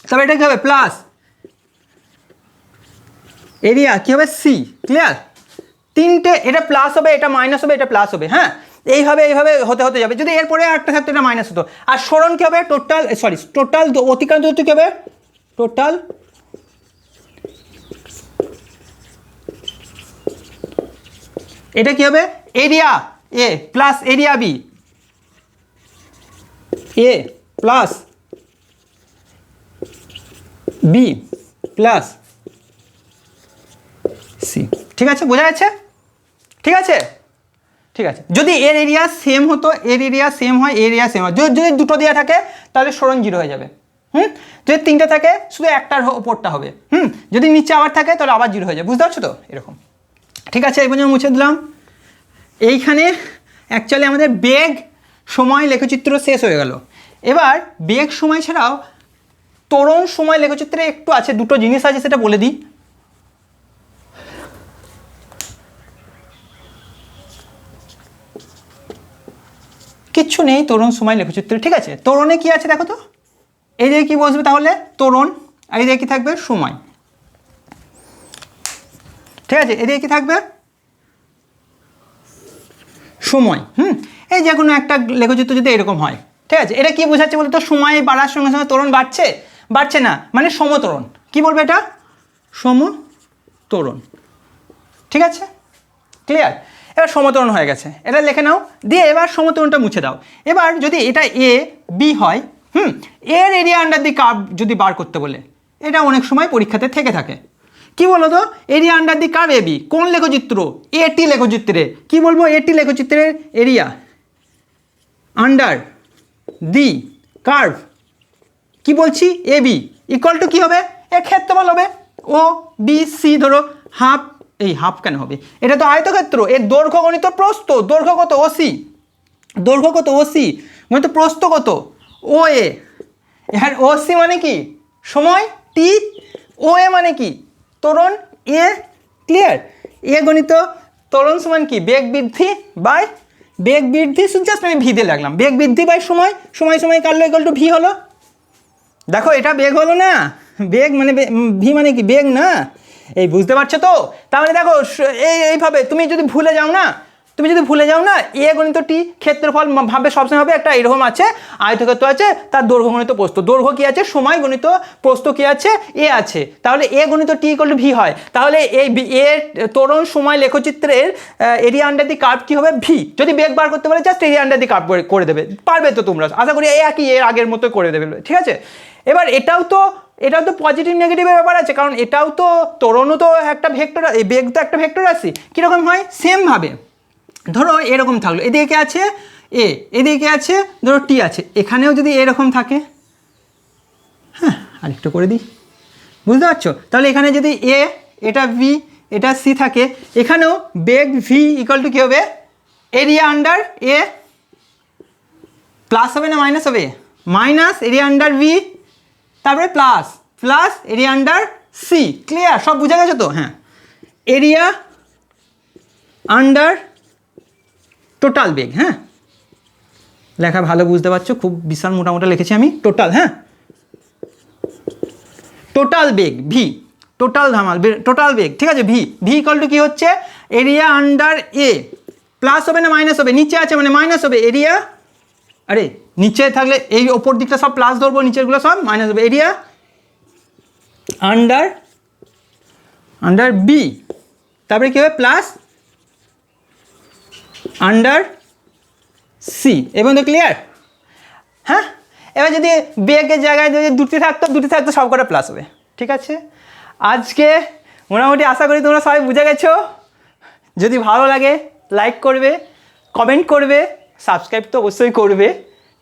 তবে এটা কি হবে, প্লাস এরিয়া কি হবে, সি। ক্লিয়ার? তিনটে, এটা প্লাস হবে, এটা মাইনাস হবে, এটা প্লাস হবে, হ্যাঁ, এইভাবে এইভাবে হতে হতে যাবে। যদি এরপরে একটা থাকতো, এটা মাইনাস হতো। আর সরণ কী হবে, টোটাল অতিক্রান্ত দূরত্ব কী হবে, টোটাল এটা কি হবে, এরিয়া এ প্লাস এরিয়া বি, এ প্লাস বি প্লাস সি। ঠিক আছে, বোঝা যাচ্ছে? ঠিক আছে, ঠিক আছে। যদি এর এরিয়া সেম হতো, এর এরিয়া সেম হয়, এরিয়া সেম হয়, যদি দুটো দেওয়া থাকে তাহলে সরণ 0 হয়ে যাবে। যদি 3টে থাকে শুধু একটার ওপরটা হবে। যদি নিচে আবার থাকে তাহলে আবার 0 হয়ে যাবে। বুঝতে পারছো তো? এরকম। ঠিক আছে, এই পর্যন্ত মুছে দিলাম। এইখানে অ্যাকচুয়ালি আমাদের বেগ সময় লেখচিত্র শেষ হয়ে গেল। এবার বেগ সময় ছাড়াও ত্বরণ সময় লেখচিত্রে একটু আছে, দুটো জিনিস আছে, সেটা বলে দিই। কিচ্ছু নেই ত্বরণ সময় লেখচিত্রে। ঠিক আছে, ত্বরণে কি আছে দেখো তো, এই দিকে কি বসবে তাহলে, ত্বরণ, আর এই দিকে কি থাকবে, সময়। ঠিক আছে, এদিকে কি থাকবে, সময়। এই যে কোনো একটা লেখচিত্র যদি এরকম হয়, ঠিক আছে, এটা কি বোঝাচ্ছে বলতো, সময় বাড়ার সঙ্গে সঙ্গে ত্বরণ বাড়ছে, বাড়ছে না, মানে সমত্বরণ। কি বলবে এটা, সমত্বরণ। ঠিক আছে, ক্লিয়ার? এবার সমত্বরণ হয়ে গেছে, এটা লিখে নাও, দিয়ে এবার সমত্বরণটা মুছে দাও। এবার যদি এটা এ বি হয়, এর এরিয়া আন্ডার দি কার্ভ যদি বার করতে বলে, এটা অনেক সময় পরীক্ষাতে থেকে থাকে। কি বলো তো, area under the curve A B, কোন লেখচিত্র, এটি লেখচিত্রে। কি বলবো, এটি লেখচিত্রের এরিয়া আন্ডার দি কার্ভ, কি বলছি, এ বি ইকুয়াল টু কী হবে, এর ক্ষেত্রফল হবে ও বি সি, ধরো হাফ, এই হাফ কেন হবে, এটা তো আয়তক্ষেত্র, এর দৈর্ঘ্য গণিত প্রস্থ, দৈর্ঘ্য কত, ও সি, দৈর্ঘ্য কত, ও সি গণিত প্রস্থ কত, ও এ। এর ও সি মানে কি, সময় টি, ও এ মানে কি, ত্বরণ এ। ক্লিয়ার? এ গণিত ত্বরণ সমান কি, বেগ বৃদ্ধি বাই বেগ বৃদ্ধি, জাস্ট আমি ভি দিয়ে লাগলাম, বেগ বৃদ্ধি বাই সময়, সময় সময় কাটলো ইকুয়াল টু ভি হলো। দেখো এটা বেগ হলো না, বেগ মানে ভি মানে কি, বেগ না, এই বুঝতে পারছো তো? তার মানে দেখো এইভাবে তুমি যদি ভুলে যাও না, এ গণিত টি ক্ষেত্রফল ভাবে সবসময় হবে একটা এরকম আছে, আয়তক্ষেত্র আছে, তার দৈর্ঘ্য গণিত প্রস্থ, দৈর্ঘ্য কি আছে, সময় গণিত প্রস্থ কি আছে, এ আছে, তাহলে এ গণিত টি ইকুয়াল টু ভি হয়। তাহলে এই এর ত্বরণ সময় লেখচিত্রের এরিয়া আন্ডার দি কার্ভ কি হবে, ভি। যদি বেগ বার করতে পারে just area under the curve করে দেবে, পারবে তো তোমরা, আশা করি একই এর আগের মতো করে দেবে, ঠিক আছে। এবার এটাও তো পজিটিভ নেগেটিভের ব্যাপার আছে, কারণ এটাও তো ত্বরণও তো একটা ভেক্টর, এই বেগ তো একটা ভেক্টর রাশি। কীরকম হয়, সেম ভাবে ধরো এরকম থাকলো, এদিকে আছে এ, এদিকে আছে ধরো টি আছে, এখানেও যদি এরকম থাকে, হ্যাঁ আরেকটু করে দিই, বুঝতে পারছো? তাহলে এখানে যদি এ, এটা ভি, এটা সি থাকে, এখানেও বেগ ভি ইকুয়াল টু কী হবে, এরিয়া আন্ডার এ প্লাস হবে না মাইনাস হবে, মাইনাস এরিয়া আন্ডার ভি, তারপরে plus area under C. Clear? সব বুঝা গেছে তো? হ্যাঁ, এরিয়া আন্ডার টোটাল বেগ, হ্যাঁ লেখা ভালো বুঝতে পারছো, খুব বিশাল মোটামোটা লিখেছি আমি, টোটাল, হ্যাঁ টোটাল বেগ ভি, টোটাল বেগ, ঠিক আছে। ভি ইকুয়াল টু কী হচ্ছে, এরিয়া আন্ডার এ প্লাস হবে না মাইনাস হবে, নিচে আছে মানে মাইনাস হবে, এরিয়া, আরে নিচে থাকলে এই ওপর দিকটা সব প্লাস ধরবো, নিচেরগুলো সব মাইনাস হবে, এরিয়া আন্ডার বি, তারপরে কী হবে প্লাস আন্ডার সি, এবং তো ক্লিয়ার? হ্যাঁ, এবার যদি বেগের জায়গায় যদি দুটি থাকতো সব কটা প্লাস হবে, ঠিক আছে। আজকে মোটামুটি আশা করি তোমরা সবাই বুঝে গেছো। যদি ভালো লাগে লাইক করবে, কমেন্ট করবে, সাবস্ক্রাইব তো অবশ্যই করবে,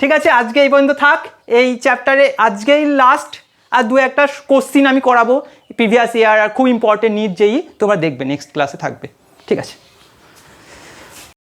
ঠিক আছে। আজকে এই পর্যন্ত থাক এই চ্যাপ্টারে, আজকেই লাস্ট, আর দু একটা কোশ্চিন আমি করাবো প্রিভিয়াস ইয়ার, আর খুব ইম্পর্টেন্ট নিট যেই তোমরা দেখবে, নেক্সট ক্লাসে থাকবে, ঠিক আছে।